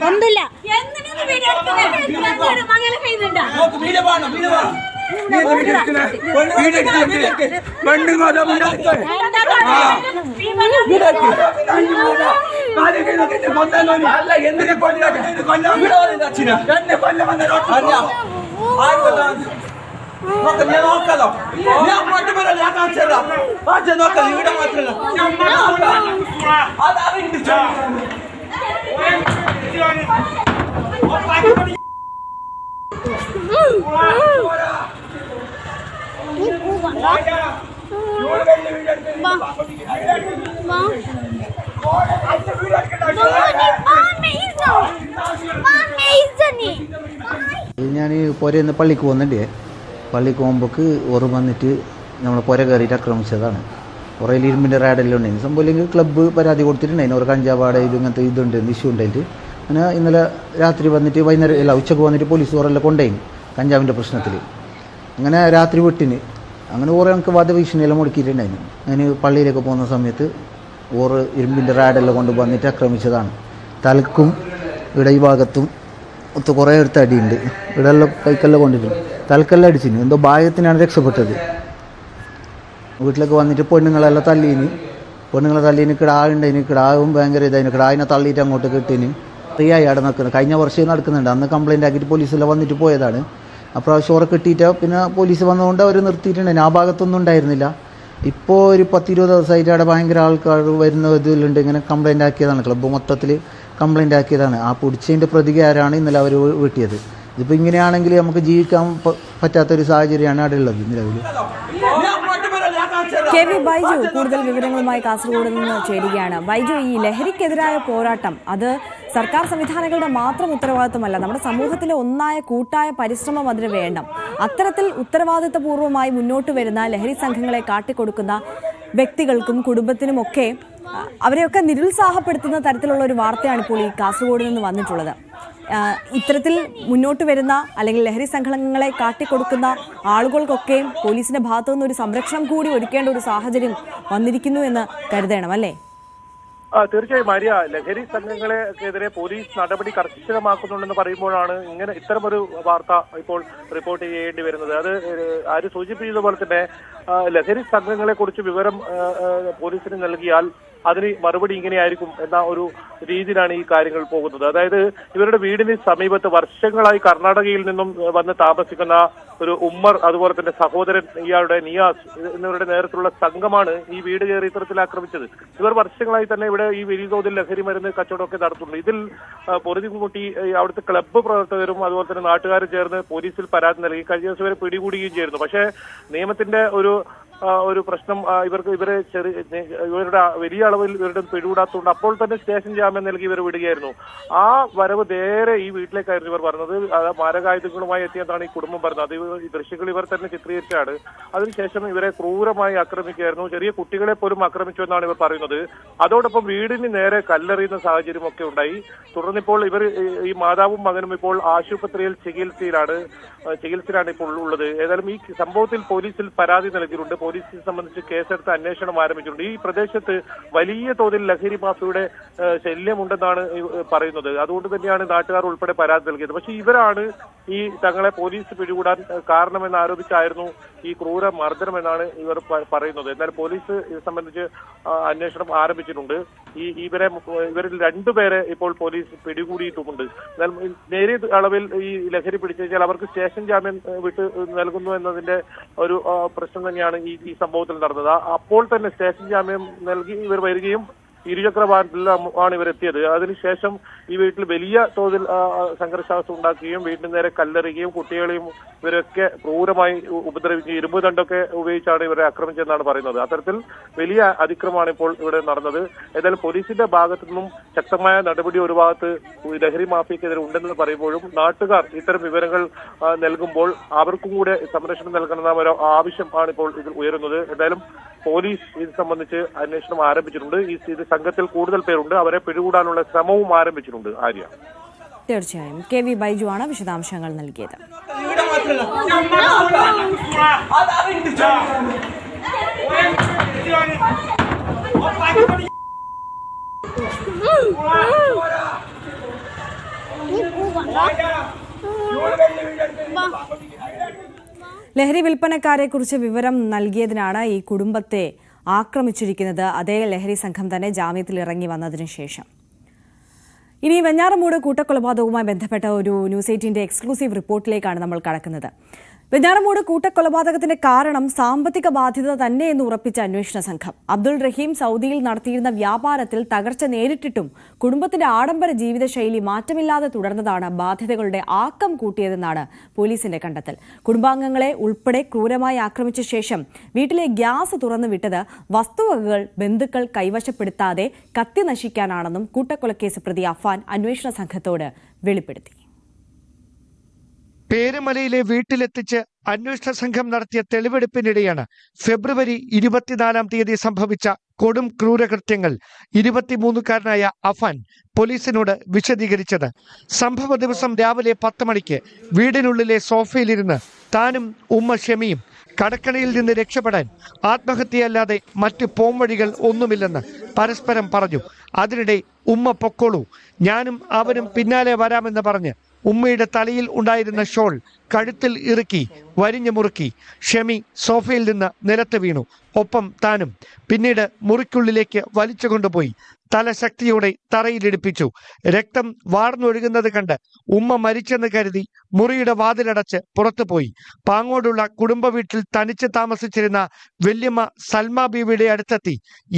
ഒന്നുമില്ല. നോക്കാലോ ഞാൻ മറ്റുപോലെ ഞാൻ കാണിച്ചല്ല നോക്കാം ഇവിടെ മാത്രമല്ല ഞാൻ പുരന്ന് പള്ളിക്ക് പോകുന്നുണ്ട്. പള്ളിക്ക് പോകുമ്പോൾക്ക് ഓറ് വന്നിട്ട് നമ്മൾ പുര കയറിയിട്ട് ആക്രമിച്ചതാണ്. കുറേ ഇരുമ്പിൻ്റെ റാഡെല്ലാം ഉണ്ടായിരുന്നു. സംഭവം ഇല്ലെങ്കിൽ ക്ലബ്ബ് പരാതി കൊടുത്തിട്ടുണ്ടായിരുന്നു. ഒരു കഞ്ചാവാടയിൽ ഇങ്ങനത്തെ ഇതുണ്ട് ഇഷ്യൂ ഉണ്ടായിട്ട്. അങ്ങനെ ഇന്നലെ രാത്രി വന്നിട്ട് വൈകുന്നേരം അല്ല ഉച്ചക്ക് വന്നിട്ട് പോലീസ് ഓരെല്ലാം കൊണ്ടുപോയി കഞ്ചാവിൻ്റെ പ്രശ്നത്തിൽ. അങ്ങനെ രാത്രി വിട്ടിന് അങ്ങനെ ഓരോ നമുക്ക് വധഭീഷണിയെല്ലാം മുടക്കിയിട്ടുണ്ടായിരുന്നു. അങ്ങനെ പള്ളിയിലേക്ക് പോകുന്ന സമയത്ത് ഓറ് ഇരുമ്പിൻ്റെ റാഡെല്ലാം കൊണ്ട് വന്നിട്ട് ആക്രമിച്ചതാണ്. തലക്കും ഇവിടെ ഈ ഭാഗത്തും ഒത്ത് കുറേ അടുത്ത് അടിയുണ്ട്. ഇവിടെ എല്ലാം കൈക്കെല്ലാം കൊണ്ടിട്ടുണ്ട്. തലക്കെല്ലാം അടിച്ചിന്. എന്തോ ഭാഗ്യത്തിനാണ് രക്ഷപ്പെട്ടത്. വീട്ടിലേക്ക് വന്നിട്ട് പെണ്ണുങ്ങളെല്ലാം തല്ലീന്. പെണ്ണുങ്ങളെ തല്ലീന്. കിടാവുണ്ടായിന്. കിടാവും ഭയങ്കര ഇതായിന്. കിടാവിനെ തള്ളിയിട്ട് അങ്ങോട്ട് കിട്ടീന്. ഫ്രീ ആയി അവിടെ നിൽക്കുന്നത്. കഴിഞ്ഞ വർഷം നടക്കുന്നുണ്ട്. അന്ന് കംപ്ലയിൻ്റ് ആക്കിയിട്ട് പോലീസെല്ലാം വന്നിട്ട് പോയതാണ്. അപ്രാവശ്യം ഉറ കിട്ടിയിട്ട് പിന്നെ പോലീസ് വന്നതുകൊണ്ട് അവർ നിർത്തിയിട്ടുണ്ടായിരുന്നു. ആ ഭാഗത്തൊന്നും ഉണ്ടായിരുന്നില്ല. ഇപ്പോൾ ഒരു 10-20 ദിവസമായിട്ട് അവിടെ ഭയങ്കര ആൾക്കാർ വരുന്ന ഇതിലുണ്ട്. ഇങ്ങനെ കംപ്ലയിൻ്റ് ആക്കിയതാണ്. ക്ലബ്ബ് മൊത്തത്തിൽ കംപ്ലയിൻ്റ് ആക്കിയതാണ്. ആ പിടിച്ചതിൻ്റെ പ്രതികാരമാണ് ഇന്നലെ അവർ വെട്ടിയത്. ഇതിപ്പോൾ ഇങ്ങനെയാണെങ്കിൽ നമുക്ക് ജീവിക്കാൻ പറ്റാത്തൊരു സാഹചര്യമാണ് അവിടെ ഉള്ളത് നിലവിൽ. കെ വി ബൈജു കൂടുതൽ വിവരങ്ങളുമായി കാസർഗോഡ് നിന്ന് ചേരുകയാണ്. ബൈജു, ഈ ലഹരിക്കെതിരായ പോരാട്ടം അത് സർക്കാർ സംവിധാനങ്ങളുടെ മാത്രം ഉത്തരവാദിത്വമല്ല, നമ്മുടെ സമൂഹത്തിലെ ഒന്നായ കൂട്ടായ പരിശ്രമം അതിന് വേണം. അത്തരത്തിൽ ഉത്തരവാദിത്വപൂർവ്വമായി മുന്നോട്ട് വരുന്ന ലഹരി സംഘങ്ങളെ കാട്ടിക്കൊടുക്കുന്ന വ്യക്തികൾക്കും കുടുംബത്തിനുമൊക്കെ അവരെയൊക്കെ നിരുത്സാഹപ്പെടുത്തുന്ന തരത്തിലുള്ള ഒരു വാർത്തയാണ് ഇപ്പോൾ ഈ കാസർഗോഡ് നിന്ന് വന്നിട്ടുള്ളത്. ഇത്തരത്തിൽ മുന്നോട്ട് വരുന്ന അല്ലെങ്കിൽ ലഹരി സംഘങ്ങളെ കാട്ടിക്കൊടുക്കുന്ന ആളുകൾക്കൊക്കെ പോലീസിന്റെ ഭാഗത്തു നിന്ന് ഒരു സംരക്ഷണം കൂടി ഒരുക്കേണ്ട ഒരു സാഹചര്യം വന്നിരിക്കുന്നു എന്ന് കരുതണം, അല്ലേ? തീർച്ചയായും ആര്യ, ലഹരി സംഘങ്ങളെക്കെതിരെ പോലീസ് നടപടി കർശനമാക്കുന്നുണ്ടെന്ന് പറയുമ്പോഴാണ് ഇങ്ങനെ ഇത്തരമൊരു വാർത്ത ഇപ്പോൾ റിപ്പോർട്ട് ചെയ്യേണ്ടി വരുന്നത്. അത് ആര് സൂചിപ്പിച്ചതുപോലെ തന്നെ ലഹരി സംഘങ്ങളെ കുറിച്ച് വിവരം പോലീസിന് നൽകിയാൽ അതിന് മറുപടി ഇങ്ങനെയായിരിക്കും എന്ന ഒരു രീതിയിലാണ് ഈ കാര്യങ്ങൾ പോകുന്നത്. അതായത് ഇവരുടെ വീടിന് സമീപത്ത് വർഷങ്ങളായി കർണാടകയിൽ നിന്നും വന്ന് താമസിക്കുന്ന ഒരു ഉമ്മർ, അതുപോലെ തന്നെ സഹോദരൻ ഇയാളുടെ നിയാസ് എന്നിവരുടെ നേതൃത്വത്തിലുള്ള സംഘമാണ് ഈ വീട് കയറി ഇത്തരത്തിൽ ആക്രമിച്ചത്. ഇവർ വർഷങ്ങളായി തന്നെ ഇവിടെ ഈ വലിയ തോതിൽ ലഹരി മരുന്ന് കച്ചവടമൊക്കെ നടത്തുന്നുണ്ട്. ഇതിൽ പൊറുതിമുട്ടി അവിടുത്തെ ക്ലബ്ബ് പ്രവർത്തകരും അതുപോലെ തന്നെ നാട്ടുകാരും ചേർന്ന് പോലീസിൽ പരാതി നൽകി. കഴിഞ്ഞ ദിവസം ഇവരെ പിടികൂടുകയും ചെയ്യുന്നു. പക്ഷേ നിയമത്തിന്റെ ഒരു പ്രശ്നം ഇവരുടെ വലിയ അളവിൽ ഇവരുടെ പിടികൂടാത്തതുകൊണ്ട് അപ്പോൾ തന്നെ സ്റ്റേഷൻ ജാമ്യം നൽകി ഇവർ വിടുകയായിരുന്നു. ആ വരവ് നേരെ ഈ വീട്ടിലേക്കായിരുന്നു ഇവർ പറഞ്ഞത്. മാരകായുധങ്ങളുമായി എത്തിയതാണ് ഈ കുടുംബം പറഞ്ഞത്. അത് ഈ ദൃശ്യങ്ങൾ ഇവർ തന്നെ ചിത്രീകരിച്ചാണ്. അതിനുശേഷം ഇവരെ ക്രൂരമായി ആക്രമിക്കുകയായിരുന്നു. ചെറിയ കുട്ടികളെ പോലും ആക്രമിച്ചു എന്നാണ് ഇവർ പറയുന്നത്. അതോടൊപ്പം വീടിന് നേരെ കല്ലെറിയുന്ന സാഹചര്യമൊക്കെ ഉണ്ടായി. തുടർന്നിപ്പോൾ ഇവർ ഈ മാതാവും മകനും ഇപ്പോൾ ആശുപത്രിയിൽ ചികിത്സയിലാണ് ഇപ്പോൾ ഉള്ളത്. ഏതായാലും ഈ സംഭവത്തിൽ പോലീസിൽ പരാതി നൽകിയിട്ടുണ്ട്. പോലീസിനെ സംബന്ധിച്ച് കേസെടുത്ത് അന്വേഷണം ആരംഭിച്ചിട്ടുണ്ട്. ഈ പ്രദേശത്ത് വലിയ തോതിൽ ലഹരി മാഫിയയുടെ ശല്യമുണ്ടെന്നാണ് പറയുന്നത്. അതുകൊണ്ട് തന്നെയാണ് നാട്ടുകാർ ഉൾപ്പെടെ പരാതി നൽകിയത്. പക്ഷേ ഇവരാണ് ഈ തങ്ങളെ പോലീസ് പിടികൂടാൻ കാരണമെന്ന് ആരോപിച്ചായിരുന്നു ഈ ക്രൂര മർദ്ദനമെന്നാണ് ഇവർ പറയുന്നത്. എന്നാൽ പോലീസ് ഇത് സംബന്ധിച്ച് അന്വേഷണം ആരംഭിച്ചിട്ടുണ്ട്. ഇവരിൽ 2 പേരെ ഇപ്പോൾ പോലീസ് പിടികൂടിയിട്ടുമുണ്ട്. എന്നാൽ നേരിയ അളവിൽ ഈ ലഹരി പിടിച്ചാൽ അവർക്ക് സ്റ്റേഷൻ ജാമ്യം വിട്ട് നൽകുന്നു എന്നതിന്റെ ഒരു പ്രശ്നം തന്നെയാണ് ഈ സംഭവത്തിൽ നടന്നത്. അപ്പോൾ തന്നെ സ്റ്റേഷൻ ജാമ്യം നൽകി ഇവർ വരികയും ഇരുചക്ര വാഹനത്തിലാണ് ഇവരെത്തിയത്. അതിനുശേഷം ഈ വീട്ടിൽ വലിയ തോതിൽ സംഘർഷാവസ്ഥ ഉണ്ടാക്കുകയും വീട്ടിന് നേരെ കല്ലെറിയുകയും കുട്ടികളെയും ഇവരൊക്കെ ക്രൂരമായി ഉപദ്രവിക്കുകയും ഇരുമ്പ് ദണ്ടൊക്കെ ഉപയോഗിച്ചാണ് ഇവരെ ആക്രമിച്ചതെന്നാണ് പറയുന്നത്. അത്തരത്തിൽ വലിയ അതിക്രമമാണ് ഇപ്പോൾ ഇവിടെ നടന്നത്. ഏതായാലും പോലീസിന്റെ ഭാഗത്തു നിന്നും ശക്തമായ നടപടി ഒരു ഭാഗത്ത് ലഹരി മാഫിയക്കെതിരെ ഉണ്ടെന്ന് പറയുമ്പോഴും നാട്ടുകാർ ഇത്തരം വിവരങ്ങൾ നൽകുമ്പോൾ അവർക്കും കൂടെ സംരക്ഷണം നൽകണമെന്ന ഒരു ആവശ്യമാണ് ഇപ്പോൾ ഇതിൽ ഉയരുന്നത്. എന്തായാലും പോലീസ് ഇത് സംബന്ധിച്ച് അന്വേഷണം ആരംഭിച്ചിട്ടുണ്ട്. ഈ സംഘത്തിൽ കൂടുതൽ പേരുണ്ട്. അവരെ പിടികൂടാനുള്ള ശ്രമവും ആരംഭിച്ചിട്ടുണ്ട്. ആര്യ, തീർച്ചയായും കെ വി ബൈജു ആണ് വിശദാംശങ്ങൾ നൽകിയത്. ഇവിടെ ലഹരി വിൽപ്പനക്കാരെ കുറിച്ച് വിവരം നൽകിയതിനാണ് ഈ കുടുംബത്തെ ആക്രമിച്ചിരിക്കുന്നത്. അതേ ലഹരി സംഘം തന്നെ ജാമ്യത്തിൽ ഇറങ്ങി വന്നതിനു ശേഷം. ഇനി വെഞ്ഞാറമൂട് കൂട്ടക്കൊലപാതകവുമായി ബന്ധപ്പെട്ട ഒരു ന്യൂസ് 18 എക്സ്ക്ലൂസീവ് റിപ്പോർട്ടിലേക്കാണ് നമ്മൾ കടക്കുന്നത്. വെഞ്ഞാറമൂട് കൂട്ടക്കൊലപാതകത്തിന്റെ കാരണം സാമ്പത്തിക ബാധ്യത തന്നെയെന്ന് ഉറപ്പിച്ച അന്വേഷണ സംഘം. അബ്ദുൾ റഹീം സൗദിയിൽ നടത്തിയിരുന്ന വ്യാപാരത്തിൽ തകർച്ച നേരിട്ടിട്ടും കുടുംബത്തിന്റെ ആഡംബര ജീവിതശൈലി മാറ്റമില്ലാതെ തുടർന്നതാണ് ബാധ്യതകളുടെ ആക്കം കൂട്ടിയതെന്നാണ് പോലീസിന്റെ കണ്ടെത്തൽ. കുടുംബാംഗങ്ങളെ ഉൾപ്പെടെ ക്രൂരമായി ആക്രമിച്ച ശേഷം വീട്ടിലെ ഗ്യാസ് തുറന്നു വിട്ടത് വസ്തുവകകൾ ബന്ധുക്കൾ കൈവശപ്പെടുത്താതെ കത്തി നശിക്കാനാണെന്നും കൂട്ടക്കൊലക്കേസ് പ്രതി അഫാൻ അന്വേഷണ സംഘത്തോട് വെളിപ്പെടുത്തി. പേരുമലയിലെ വീട്ടിലെത്തിച്ച് അന്വേഷണ സംഘം നടത്തിയ തെളിവെടുപ്പിനിടെയാണ് ഫെബ്രുവരി 24-ാം തീയതി സംഭവിച്ച കൊടും ക്രൂരകൃത്യങ്ങൾ 23-കാരനായ അഫാൻ പോലീസിനോട് വിശദീകരിച്ചത്. സംഭവ ദിവസം രാവിലെ 10 മണിക്ക് വീടിനുള്ളിലെ സോഫയിലിരുന്ന് താനും ഉമ്മ ഷെമിയും കടക്കണിയിൽ നിന്ന് രക്ഷപ്പെടാൻ ആത്മഹത്യയല്ലാതെ മറ്റ് പോംവഴികൾ ഒന്നുമില്ലെന്ന് പരസ്പരം പറഞ്ഞു. അതിനിടെ ഉമ്മ പൊക്കോളൂ, ഞാനും അവനും പിന്നാലെ വരാമെന്ന് പറഞ്ഞ് ഉമ്മയുടെ തലയിൽ ഉണ്ടായിരുന്ന ഷോൾ കഴുത്തിൽ ഇറുക്കി വരിഞ്ഞു മുറുക്കി. ഷെമി സോഫയിൽ നിന്ന് നിലത്ത് വീണു, ഒപ്പം താനും. പിന്നീട് മുറിക്കുള്ളിലേക്ക് വലിച്ചു കൊണ്ടുപോയി തല ശക്തിയോടെ തറയിലിടിപ്പിച്ചു. രക്തം വാർന്നൊഴുകുന്നത് കണ്ട് ഉമ്മ മരിച്ചെന്ന് കരുതി മുറിയുടെ വാതിലടച്ച് പുറത്തുപോയി. പാങ്ങോടുള്ള കുടുംബ വീട്ടിൽ തനിച്ച് താമസിച്ചിരുന്ന വല്യമ്മ സൽമ ബീവിയുടെ അടുത്തെത്തി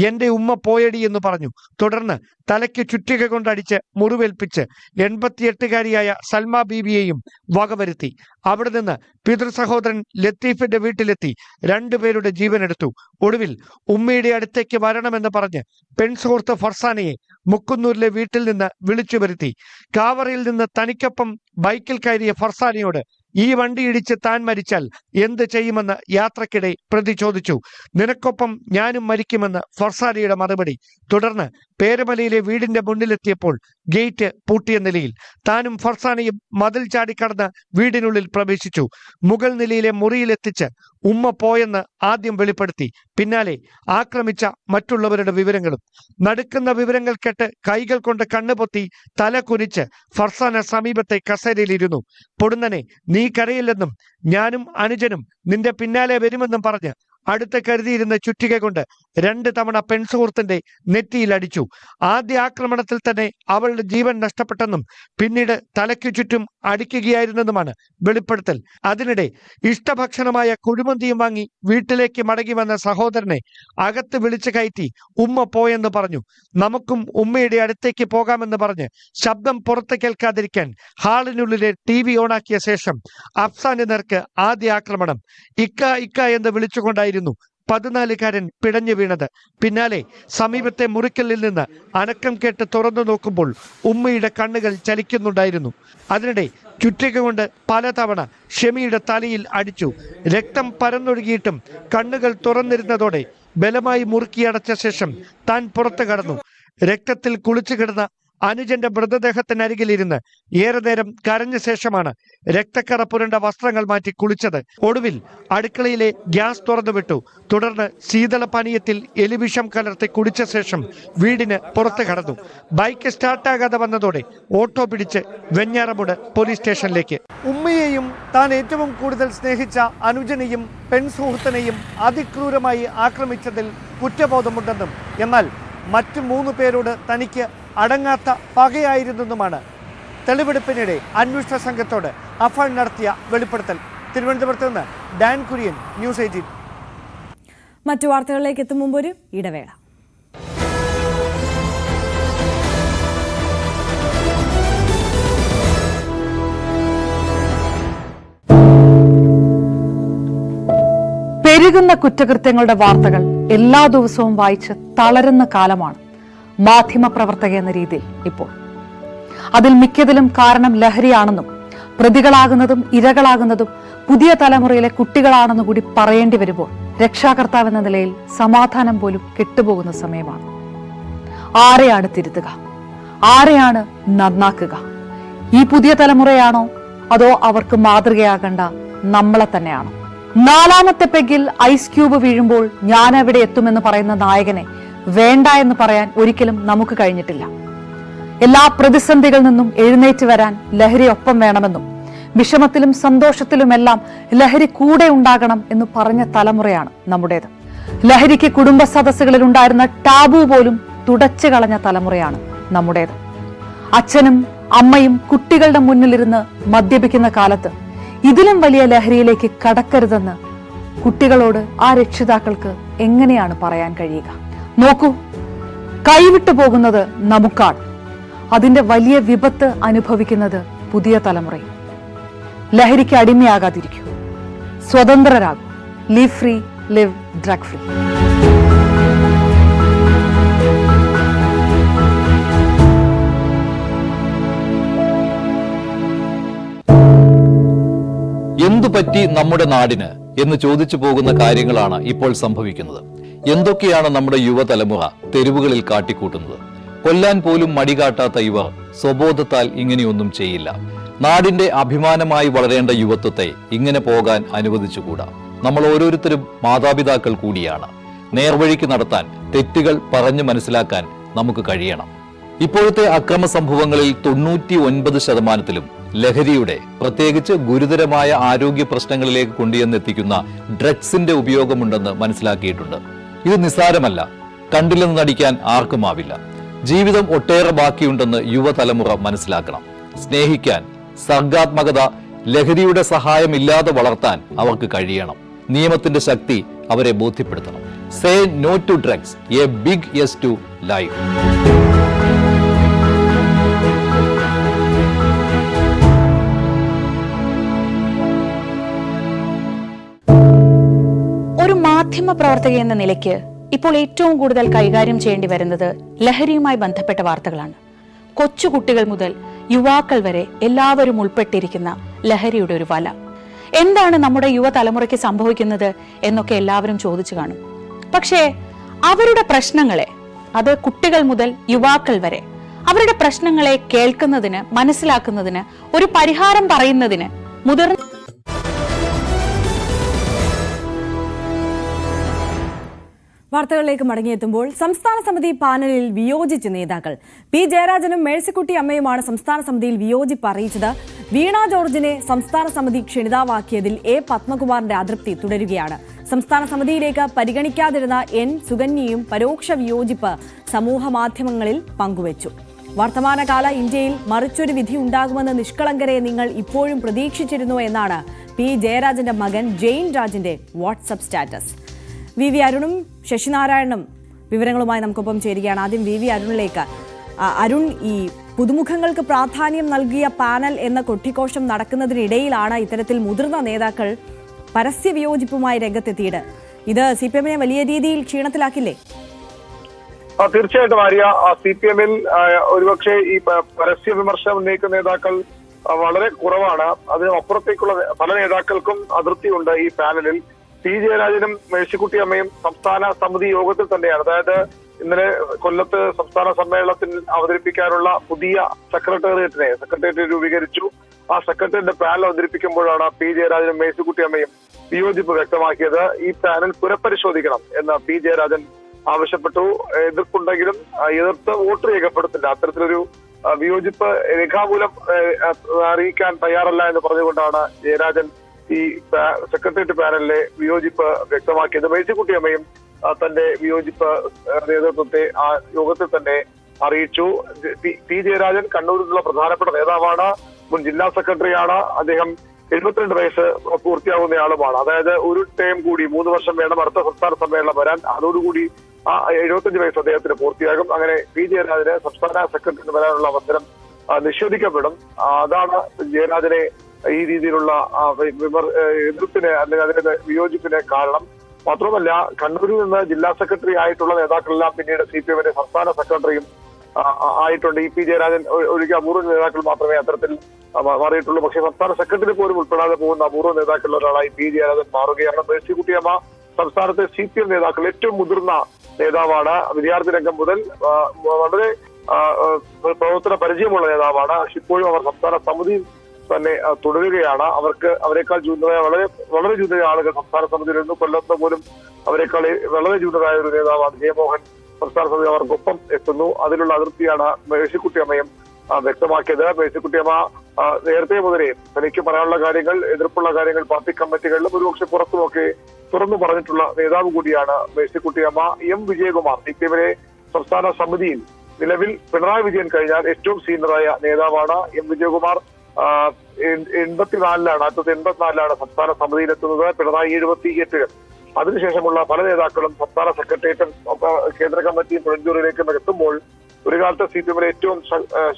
എന്റെ ഉമ്മ പോയടി എന്ന് പറഞ്ഞു. തുടർന്ന് തലയ്ക്ക് ചുറ്റിക കൊണ്ടടിച്ച് മുറിവേൽപ്പിച്ച് 88-കാരിയായ സൽമ ബീവിയെയും വകവരുത്തി. അവിടെ നിന്ന് പിതൃ സഹോദരൻ ലത്തീഫിന്റെ വീട്ടിലെത്തി 2 പേരുടെ ജീവനെടുത്തു. ഒടുവിൽ ഉമ്മയുടെ അടുത്തേക്ക് വരണമെന്ന് പറഞ്ഞ് പെൺസുഹൃത്ത് ഫർസാനയെ മുക്കുന്നൂരിലെ വീട്ടിൽ നിന്ന് വിളിച്ചു വരുത്തി. കാവറയിൽ നിന്ന് തനിക്കൊപ്പം ബൈക്കിൽ കയറിയ ഫർസാനയോട് ഈ വണ്ടി ഇടിച്ച് താൻ മരിച്ചാൽ എന്ത് ചെയ്യുമെന്ന് യാത്രക്കിടെ പ്രതി ചോദിച്ചു. നിനക്കൊപ്പം ഞാനും മരിക്കുമെന്ന് ഫർസാനയുടെ മറുപടി. തുടർന്ന് പേരമലയിലെ വീടിന്റെ മുന്നിലെത്തിയപ്പോൾ ഗേറ്റ് പൂട്ടിയ നിലയിൽ. താനും ഫർസാനയും മതിൽ ചാടിക്കടന്ന് വീടിനുള്ളിൽ പ്രവേശിച്ചു. മുകൾ നിലയിലെ മുറിയിലെത്തിച്ച് ഉമ്മ പോയെന്ന് ആദ്യം വെളിപ്പെടുത്തി. പിന്നാലെ ആക്രമിച്ച മറ്റുള്ളവരുടെ വിവരങ്ങളും. നടുക്കുന്ന വിവരങ്ങൾ കേട്ട് കൈകൾ കൊണ്ട് കണ്ണുപൊത്തി തല കുനിച്ച് ഫർസാന സമീപത്തെ കസേരയിലിരുന്നു. പൊടുന്നനെ നീ കരയില്ലെന്നും ഞാനും അനുജനും നിന്റെ പിന്നാലെ വരുമെന്നും പറഞ്ഞ് അടുത്ത് കരുതിയിരുന്ന ചുറ്റിക കൊണ്ട് 2 തവണ പെൺസുഹൃത്തിന്റെ നെറ്റിയിൽ അടിച്ചു. ആദ്യ ആക്രമണത്തിൽ തന്നെ അവളുടെ ജീവൻ നഷ്ടപ്പെട്ടെന്നും പിന്നീട് തലയ്ക്കു ചുറ്റും അടിക്കുകയായിരുന്നെന്നുമാണ് വെളിപ്പെടുത്തൽ. അതിനിടെ ഇഷ്ടഭക്ഷണമായ കുഴിമന്തിയും വാങ്ങി വീട്ടിലേക്ക് മടങ്ങി വന്ന സഹോദരനെ അകത്ത് വിളിച്ചു കയറ്റി ഉമ്മ പോയെന്ന് പറഞ്ഞു. നമുക്കും ഉമ്മയുടെ അടുത്തേക്ക് പോകാമെന്ന് പറഞ്ഞ് ശബ്ദം പുറത്ത് കേൾക്കാതിരിക്കാൻ ഹാളിനുള്ളിലെ TV ഓണാക്കിയ ശേഷം അഫ്സാന്റെ നേർക്ക് ആദ്യ ആക്രമണം. ഇക്ക ഇക്ക എന്ന് വിളിച്ചുകൊണ്ടായിരുന്നു 14-കാരൻ പിടഞ്ഞു വീണത്. പിന്നാലെ സമീപത്തെ മുറിക്കലിൽ നിന്ന് അനക്കം കേട്ട് തുറന്നു നോക്കുമ്പോൾ ഉമ്മയുടെ കണ്ണുകൾ ചലിക്കുന്നുണ്ടായിരുന്നു. അതിനിടെ ചുറ്റിക കൊണ്ട് പലതവണ ഷെമിയുടെ തലയിൽ അടിച്ചു. രക്തം പരന്നൊഴുകിയിട്ടും കണ്ണുകൾ തുറന്നിരുന്നതോടെ ബലമായി മുറുക്കിയടച്ച ശേഷം താൻ പുറത്തു കടന്നു. രക്തത്തിൽ കുളിച്ചു കിടന്ന അനുജന്റെ മൃതദേഹത്തിനരികിലിരുന്ന് ഏറെ നേരം കരഞ്ഞ ശേഷമാണ് രക്തക്കറ പുരണ്ട വസ്ത്രങ്ങൾ മാറ്റി കുളിച്ചത്. ഒടുവിൽ അടുക്കളയിലെ ഗ്യാസ് തുറന്നുവിട്ടു. തുടർന്ന് ശീതളപാനീയത്തിൽ എലിവിഷം കലർത്തി കുടിച്ച ശേഷം വീടിന് പുറത്തു കടന്നു. ബൈക്ക് സ്റ്റാർട്ടാകാതെ വന്നതോടെ ഓട്ടോ പിടിച്ച് വെഞ്ഞാറമൂട് പോലീസ് സ്റ്റേഷനിലേക്ക്. ഉമ്മയെയും താൻ ഏറ്റവും കൂടുതൽ സ്നേഹിച്ച അനുജനെയും പെൺസുഹൃത്തിനെയും അതിക്രൂരമായി ആക്രമിച്ചതിൽ കുറ്റബോധമുണ്ടെന്നും എന്നാൽ മറ്റു 3 പേരോട് തനിക്ക് അടങ്ങാത്ത പകയായിരുന്നെന്നുമാണ് തെളിവെടുപ്പിനിടെ അന്വേഷണ സംഘത്തോട് അഫാൻ നടത്തിയ വെളിപ്പെടുത്തൽ. തിരുവനന്തപുരത്ത് നിന്ന് ഡാൻ കുര്യൻ, ന്യൂസ് 18. മറ്റു വാർത്തകളിലേക്ക് എത്തും മുമ്പ് ഒരു ഇടവേള. പെരുകുന്ന കുറ്റകൃത്യങ്ങളുടെ വാർത്തകൾ എല്ലാ ദിവസവും വായിച്ച് തളരുന്ന കാലമാണ് മാധ്യമപ്രവർത്തക എന്ന രീതിയിൽ ഇപ്പോൾ. അതിൽ മിക്കതിലും കാരണം ലഹരിയാണെന്നും പ്രതികളാകുന്നതും ഇരകളാകുന്നതും പുതിയ തലമുറയിലെ കുട്ടികളാണെന്നു കൂടി പറയേണ്ടി വരുമ്പോൾ രക്ഷാകർത്താവെന്ന നിലയിൽ സമാധാനം പോലും കെട്ടുപോകുന്ന സമയമാണ്. ആരെയാണ് തിരുത്തുക? ആരെയാണ് നന്നാക്കുക? ഈ പുതിയ തലമുറയാണോ അതോ അവർക്ക് മാതൃകയാകേണ്ട നമ്മളെ തന്നെയാണോ? 4ാമത്തെ പെഗിൽ ഐസ് ക്യൂബ് വീഴുമ്പോൾ ഞാൻ എവിടെ എത്തുമെന്ന് പറയുന്ന നായകനെ വേണ്ട എന്ന് പറയാൻ ഒരിക്കലും നമുക്ക് കഴിഞ്ഞിട്ടില്ല. എല്ലാ പ്രതിസന്ധികളിൽ നിന്നും എഴുന്നേറ്റ് വരാൻ ലഹരി ഒപ്പം വേണമെന്നും വിഷമത്തിലും സന്തോഷത്തിലുമെല്ലാം ലഹരി കൂടെ ഉണ്ടാകണം എന്ന് പറഞ്ഞ തലമുറയാണ് നമ്മുടേത്. ലഹരിക്ക് കുടുംബ സദസ്സുകളിൽ ഉണ്ടായിരുന്ന ടാബു പോലും തുടച്ചു കളഞ്ഞ തലമുറയാണ് നമ്മുടേത്. അച്ഛനും അമ്മയും കുട്ടികളുടെ മുന്നിലിരുന്ന് മദ്യപിക്കുന്ന കാലത്ത് ഇതിലും വലിയ ലഹരിയിലേക്ക് കടക്കരുതെന്ന് കുട്ടികളോട് ആ രക്ഷിതാക്കൾക്ക് എങ്ങനെയാണ് പറയാൻ കഴിയുക? നോക്കൂ, കൈവിട്ടു പോകുന്നത് നമുക്കാണ്. അതിന്റെ വലിയ വിപത്ത് അനുഭവിക്കുന്നത് പുതിയ തലമുറയും. ലഹരിക്ക് അടിമയാകാതിരിക്കൂ, സ്വതന്ത്രരാകും. Live free, live drug free. എന്തു പറ്റി നമ്മുടെ നാടിന് എന്ന് ചോദിച്ചു പോകുന്ന കാര്യങ്ങളാണ് ഇപ്പോൾ സംഭവിക്കുന്നത്. എന്തൊക്കെയാണ് നമ്മുടെ യുവതലമുറ തെരുവുകളിൽ കാട്ടിക്കൂട്ടുന്നത്? കൊല്ലാൻ പോലും മടികാട്ടാത്ത ഇവർ സ്വബോധത്താൽ ഇങ്ങനെയൊന്നും ചെയ്യില്ല. നാടിന്റെ അഭിമാനമായി വളരേണ്ട യുവത്വത്തെ ഇങ്ങനെ പോകാൻ അനുവദിച്ചുകൂടാ. നമ്മൾ ഓരോരുത്തരും മാതാപിതാക്കൾ കൂടിയാണ്. നേർവഴിക്ക് നടത്താൻ, തെറ്റുകൾ പറഞ്ഞു മനസ്സിലാക്കാൻ നമുക്ക് കഴിയണം. ഇപ്പോഴത്തെ അക്രമ സംഭവങ്ങളിൽ 99% ലഹരിയുടെ, പ്രത്യേകിച്ച് ഗുരുതരമായ ആരോഗ്യ പ്രശ്നങ്ങളിലേക്ക് കൊണ്ടുവന്നെത്തിക്കുന്ന ഡ്രഗ്സിന്റെ ഉപയോഗമുണ്ടെന്ന് മനസ്സിലാക്കിയിട്ടുണ്ട്. ഇത് നിസ്സാരമല്ല. കണ്ടില്ലെന്ന് നടിക്കാൻ ആർക്കുമാവില്ല. ജീവിതം ഒട്ടേറെ ബാക്കിയുണ്ടെന്ന് യുവതലമുറ മനസ്സിലാക്കണം. സ്നേഹിക്കാൻ, സർഗാത്മകത, ലഹരിയുടെ സഹായമില്ലാതെ വളർത്താൻ അവർക്ക് കഴിയണം. നിയമത്തിന്റെ ശക്തി അവരെ ബോധ്യപ്പെടുത്തണം. Say no to drugs, a big yes to life. ഒരു മാധ്യമ പ്രവർത്തക എന്ന നിലയ്ക്ക് ഇപ്പോൾ ഏറ്റവും കൂടുതൽ കൈകാര്യം ചെയ്യേണ്ടി വരുന്നത് ലഹരിയുമായി ബന്ധപ്പെട്ട വാർത്തകളാണ്. കൊച്ചുകുട്ടികൾ മുതൽ യുവാക്കൾ വരെ എല്ലാവരും ഉൾപ്പെട്ടിരിക്കുന്ന ലഹരിയുടെ ഒരു വല. എന്താണ് നമ്മുടെ യുവതലമുറയ്ക്ക് സംഭവിക്കുന്നത് എന്നൊക്കെ എല്ലാവരും ചോദിച്ചു കാണും. പക്ഷേ അവരുടെ പ്രശ്നങ്ങളെ, അത് കുട്ടികൾ മുതൽ യുവാക്കൾ വരെ, അവരുടെ പ്രശ്നങ്ങളെ കേൾക്കുന്നതിന്, മനസ്സിലാക്കുന്നതിന്, ഒരു പരിഹാരം പറയുന്നതിന് മുതിർന്ന വാർത്തകളിലേക്ക് മടങ്ങിയെത്തുമ്പോൾ സംസ്ഥാന സമിതി പാനലിൽ വിയോജിച്ച് നേതാക്കൾ. പി ജയരാജനും മേഴ്സിക്കുട്ടി അമ്മയുമാണ് സംസ്ഥാന സമിതിയിൽ വിയോജിപ്പ് അറിയിച്ചത്. വീണ ജോർജിനെ സംസ്ഥാന സമിതി ക്ഷണിതാവാക്കിയതിൽ എ പത്മകുമാറിന്റെ അതൃപ്തി തുടരുകയാണ്. സംസ്ഥാന സമിതിയിലേക്ക് പരിഗണിക്കാതിരുന്ന എൻ സുകന്യയും പരോക്ഷ വിയോജിപ്പ് സമൂഹമാധ്യമങ്ങളിൽ പങ്കുവച്ചു. വർത്തമാനകാല ഇന്ത്യയിൽ മറിച്ചൊരു വിധി ഉണ്ടാകുമെന്ന് നിഷ്കളങ്കരെ നിങ്ങൾ ഇപ്പോഴും പ്രതീക്ഷിച്ചിരുന്നു എന്നാണ് പി ജയരാജന്റെ മകൻ ജെയിൻ രാജിന്റെ വാട്സ്ആപ്പ് സ്റ്റാറ്റസ്. വി വി അരുണും ശശിനാരായണനും വിവരങ്ങളുമായി നമുക്കൊപ്പം ചേരുകയാണ്. ആദ്യം വി വി അരുണിലേക്ക്. അരുൺ, ഈ പുതുമുഖങ്ങൾക്ക് പ്രാധാന്യം നൽകിയ പാനൽ എന്ന കൊട്ടിഘോഷം നടക്കുന്നതിനിടയിലാണ് ഇത്തരത്തിൽ മുതിർന്ന നേതാക്കൾ പരസ്യ വിയോജിപ്പുമായി രംഗത്തെത്തിയത്. ഇത് CPM-നെ വലിയ രീതിയിൽ ക്ഷീണത്തിലാക്കില്ലേ? തീർച്ചയായിട്ടും ആര്യ, CPM-ൽ ഒരുപക്ഷെ ഈ പരസ്യ വിമർശനം ഉന്നയിക്കുന്ന നേതാക്കൾ വളരെ കുറവാണ്. അതിനപ്പുറത്തേക്കുള്ള പല നേതാക്കൾക്കും അതൃപ്തിയുണ്ട് ഈ പാനലിൽ. പി ജയരാജനും മേഴ്സിക്കുട്ടി അമ്മയും സംസ്ഥാന സമിതി യോഗത്തിൽ തന്നെയാണ്. അതായത് ഇന്നലെ കൊല്ലത്ത് സംസ്ഥാന സമ്മേളനത്തിൽ അവതരിപ്പിക്കാനുള്ള പുതിയ സെക്രട്ടേറിയറ്റ് രൂപീകരിച്ചു. ആ സെക്രട്ടേറിയറ്റിന്റെ പാനൽ അവതരിപ്പിക്കുമ്പോഴാണ് പി ജയരാജനും മേഴ്സിക്കുട്ടി അമ്മയും വിയോജിപ്പ് വ്യക്തമാക്കിയത്. ഈ പാനൽ പുനഃപരിശോധിക്കണം എന്ന് പി ജയരാജൻ ആവശ്യപ്പെട്ടു. എതിർപ്പുണ്ടെങ്കിലും എതിർത്ത് വോട്ട് രേഖപ്പെടുത്തില്ല. അത്തരത്തിലൊരു വിയോജിപ്പ് രേഖാമൂലം അറിയിക്കാൻ തയ്യാറല്ല എന്ന് പറഞ്ഞുകൊണ്ടാണ് ജയരാജൻ ഈ സെക്രട്ടേറിയറ്റ് പാനലിലെ വിയോജിപ്പ് വ്യക്തമാക്കിയത്. മേഴ്സിക്കുട്ടി അമ്മയും തന്റെ വിയോജിപ്പ് നേതൃത്വത്തെ ആ യോഗത്തിൽ തന്നെ അറിയിച്ചു. പി ജയരാജൻ കണ്ണൂരിലുള്ള പ്രധാനപ്പെട്ട നേതാവാണ്, മുൻ ജില്ലാ സെക്രട്ടറിയാണ്. അദ്ദേഹം 72 വയസ്സ് പൂർത്തിയാകുന്നയാളുമാണ്. അതായത് ഒരു ടേം കൂടി 3 വർഷം വേണം അടുത്ത സംസ്ഥാന സമ്മേളനം വരാൻ. അതോടുകൂടി ആ 75 വയസ്സ് അദ്ദേഹത്തിന് പൂർത്തിയാകും. അങ്ങനെ പി ജയരാജന് സംസ്ഥാന സെക്രട്ടറിന് വരാനുള്ള അവസരം നിഷേധിക്കപ്പെടും. അതാണ് ജയരാജനെ ഈ രീതിയിലുള്ള എതിർപ്പിന് അല്ലെങ്കിൽ അതിന്റെ വിയോജിപ്പിന് കാരണം. മാത്രമല്ല, കണ്ണൂരിൽ നിന്ന് ജില്ലാ സെക്രട്ടറി ആയിട്ടുള്ള നേതാക്കളെല്ലാം പിന്നീട് CPM-ന്റെ സംസ്ഥാന സെക്രട്ടറിയും ആയിട്ടുണ്ട്. ഈ പി ജയരാജൻ ഒഴികെ അപൂർവ നേതാക്കൾ മാത്രമേ അത്തരത്തിൽ മാറിയിട്ടുള്ളൂ. പക്ഷേ സംസ്ഥാന സെക്രട്ടറി പോലും ഉൾപ്പെടാതെ പോകുന്ന അപൂർവ നേതാക്കളിൽ ഒരാളായി പി ജയരാജൻ മാറുകയാണ്. മേഴ്സിക്കുട്ടി അമ്മ സംസ്ഥാനത്തെ CPM നേതാക്കൾ ഏറ്റവും മുതിർന്ന നേതാവാണ്. വിദ്യാർത്ഥി രംഗം മുതൽ വളരെ പ്രവർത്തന പരിചയമുള്ള നേതാവാണ്. ഇപ്പോഴും അവർ സംസ്ഥാന സമിതി തന്നെ തുടരുകയാണ്. അവരെക്കാൾ ജൂനിയറായ വളരെ ജൂനിയർ ആളുകൾ സംസ്ഥാന സമിതിയിലുണ്ട്. കൊല്ലത്ത് പോലും അവരെക്കാൾ വളരെ ജൂനിയറായ ഒരു നേതാവാണ് ജയമോഹൻ സംസ്ഥാന സമിതി അവർക്കൊപ്പം എത്തുന്നു. അതിലുള്ള അതിർത്തിയാണ് മേഴ്സിക്കുട്ടിയമ്മയും വ്യക്തമാക്കിയത്. മേഴ്സിക്കുട്ടിയമ്മ നേരത്തെ മുതലേ തനിക്ക് പറയാനുള്ള കാര്യങ്ങൾ, എതിർപ്പുള്ള കാര്യങ്ങൾ പാർട്ടി കമ്മിറ്റികളിലും ഒരുപക്ഷെ പുറത്തുമൊക്കെ തുറന്നു പറഞ്ഞിട്ടുള്ള നേതാവ് കൂടിയാണ് മേഴ്സിക്കുട്ടിയമ്മ. എം വിജയകുമാർ സിപിഎമ്മിലെ സംസ്ഥാന സമിതിയിൽ നിലവിൽ പിണറായി വിജയൻ കഴിഞ്ഞാൽ ഏറ്റവും സീനിയറായ നേതാവാണ്. എം വിജയകുമാർ 1984 സംസ്ഥാന സമിതിയിലെത്തുന്നത്. പിണറായി 78. അതിനുശേഷമുള്ള പല നേതാക്കളും സംസ്ഥാന സെക്രട്ടേറിയറ്റും കേന്ദ്ര കമ്മിറ്റിയും പൊളിറ്റ്ബ്യൂറോയിലേക്കും എത്തുമ്പോൾ ഒരു കാലത്ത് സിപിഎമ്മിലെ ഏറ്റവും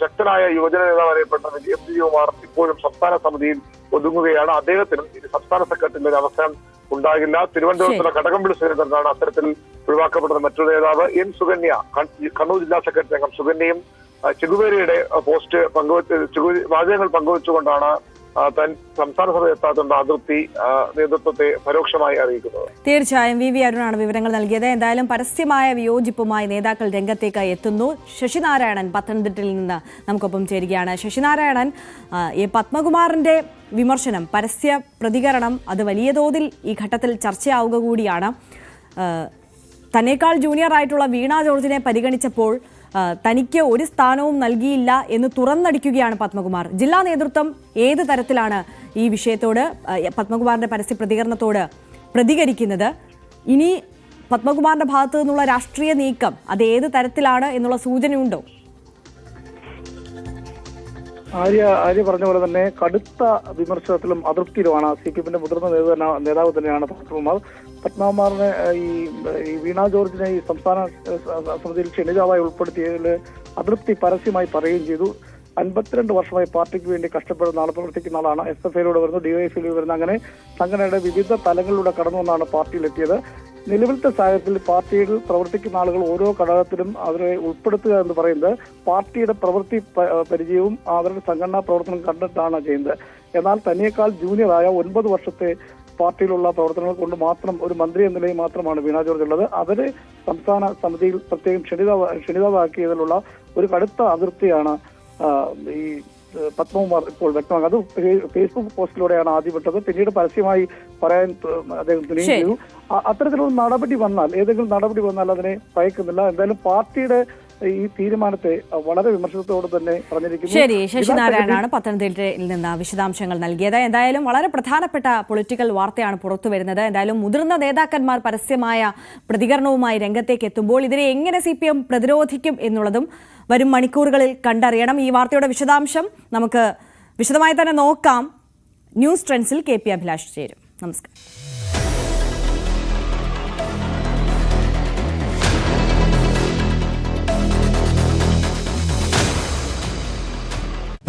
ശക്തനായ യുവജന നേതാവ് അറിയപ്പെട്ട എം വിജയകുമാർ ഇപ്പോഴും സംസ്ഥാന സമിതിയിൽ ഒതുങ്ങുകയാണ്. അദ്ദേഹത്തിനും സംസ്ഥാന സെക്രട്ടറിയുടെ ഒരു അവസരം ഉണ്ടാകില്ല. തിരുവനന്തപുരത്തുള്ള കടകംപള്ളി സുരേന്ദ്രനാണ് അത്തരത്തിൽ ഒഴിവാക്കപ്പെട്ടത്. മറ്റൊരു നേതാവ് എൻ സുകന്യ, കണ്ണൂർ ജില്ലാ സെക്രട്ടറി അംഗം സുകന്യയും ചെഗുവേരയുടെ പോസ്റ്റ് വാചകങ്ങൾ പങ്കുവച്ചുകൊണ്ടാണ് താൻ സംസ്ഥാന സഭ എത്താത്തുള്ള അതൃപ്തി നേതൃത്വത്തെ പരോക്ഷമായി അറിയിക്കുന്നത്. തീർച്ചയായും വി അരുണാണ് വിവരങ്ങൾ നൽകിയത്. എന്തായാലും പരസ്യമായ വിയോജിപ്പുമായി നേതാക്കൾ രംഗത്തേക്ക് എത്തുന്നു. ശശിനാരായണൻ പത്തനംതിട്ടയിൽ നിന്ന് നമുക്കൊപ്പം ചേരുകയാണ്. ശശിനാരായണൻ, ഈ പത്മകുമാറിന്റെ വിമർശനം, പരസ്യ പ്രതികരണം, അത് വലിയ തോതിൽ ഈ ഘട്ടത്തിൽ ചർച്ചയാവുക കൂടിയാണ്. തന്നേക്കാൾ ജൂനിയർ ആയിട്ടുള്ള വീണ ജോർജിനെ പരിഗണിച്ചപ്പോൾ തനിക്ക് ഒരു സ്ഥാനവും നൽകിയില്ല എന്ന് തുറന്നടിക്കുകയാണ് പത്മകുമാർ. ജില്ലാ നേതൃത്വം ഏത് തരത്തിലാണ് ഈ വിഷയത്തോട്, പത്മകുമാറിന്റെ പരസ്യ പ്രതികരണത്തോട് പ്രതികരിക്കുന്നത്? ഇനി പത്മകുമാറിന്റെ ഭാഗത്തു നിന്നുള്ള രാഷ്ട്രീയ നീക്കം അത് ഏത് തരത്തിലാണ് എന്നുള്ള സൂചനയുണ്ടോ? ആര്യ പറഞ്ഞ പോലെ തന്നെ കടുത്ത വിമർശനത്തിലും അതൃപ്തിയിലുമാണ് സിപിഎമ്മിന്റെ മുതിർന്ന നേതാവ് തന്നെയാണ് പത്മകുമാറിനെ ഈ വീണ ജോർജിനെ ഈ സംസ്ഥാന സമിതിയിൽ ക്ഷണിതാവായി ഉൾപ്പെടുത്തിയതിൽ അതൃപ്തി പരസ്യമായി പറയുകയും ചെയ്തു. 52 വർഷമായി പാർട്ടിക്ക് വേണ്ടി കഷ്ടപ്പെടുന്ന ആൾ, പ്രവർത്തിക്കുന്ന ആളാണ്. SFIയിലൂടെ വരുന്നു, DYFIയിലൂടെ വരുന്നു, അങ്ങനെ സംഘടനയുടെ വിവിധ തലങ്ങളിലൂടെ കടന്നു വന്നാണ് പാർട്ടിയിലെത്തിയത്. നിലവിലത്തെ സാഹചര്യത്തിൽ പാർട്ടിയിൽ പ്രവർത്തിക്കുന്ന ആളുകൾ ഓരോ ഘടകത്തിലും അവരെ ഉൾപ്പെടുത്തുക എന്ന് പറയുന്നത് പാർട്ടിയുടെ പ്രവൃത്തി പരിചയവും അവരുടെ സംഘടനാ പ്രവർത്തനം കണ്ടിട്ടാണ് ചെയ്യുന്നത്. എന്നാൽ തന്നെക്കാൾ ജൂനിയറായ 9 വർഷത്തെ പാർട്ടിയിലുള്ള പ്രവർത്തനങ്ങൾ കൊണ്ട് മാത്രം ഒരു മന്ത്രി എന്ന നിലയിൽ മാത്രമാണ് വീണ ജോർജ് ഉള്ളത്. അവരെ സംസ്ഥാന സമിതിയിൽ പ്രത്യേകം ക്ഷണിതാവാക്കിയതിലുള്ള ഒരു കടുത്ത അതൃപ്തിയാണ് ഈ പത്മകുമാർ ഇപ്പോൾ വ്യക്തമാക്കുന്നത്. അത് ഫേസ്ബുക്ക് പോസ്റ്റിലൂടെയാണ് ആദ്യം വിട്ടത്. പിന്നീട് പരസ്യമായി പറയാൻ അദ്ദേഹം തുനിയുകയും ചെയ്തു. അത്തരത്തിലുള്ള നടപടി വന്നാൽ, ഏതെങ്കിലും നടപടി വന്നാൽ അതിനെ ഭയക്കുന്നില്ല. എന്തായാലും പാർട്ടിയുടെ ഈ തീരുമാനത്തെ വളരെ വിമർശനത്തോട് തന്നെ പറഞ്ഞിരിക്കുന്നു. ശരി, ശശിനാരായണനാണ് പത്തനംതിട്ടയിൽ നിന്ന് വിശദാംശങ്ങൾ നൽകിയത്. എന്തായാലും വളരെ പ്രധാനപ്പെട്ട പൊളിറ്റിക്കൽ വാർത്തയാണ് പുറത്തു വരുന്നത്. എന്തായാലും മുതിർന്ന നേതാക്കന്മാർ പരസ്യമായ പ്രതികരണവുമായി രംഗത്തേക്ക് എത്തുമ്പോൾ ഇതിനെ എങ്ങനെ CPM പ്രതിരോധിക്കും എന്നുള്ളതും വരും മണിക്കൂറുകളിൽ കണ്ടറിയണം. ഈ വാർത്തയുടെ വിശദാംശം നമുക്ക് വിശദമായി തന്നെ നോക്കാം. ന്യൂസ് ട്രെൻഡ്സിൽ KP അഭിലാഷ് ചേരും. നമസ്കാരം.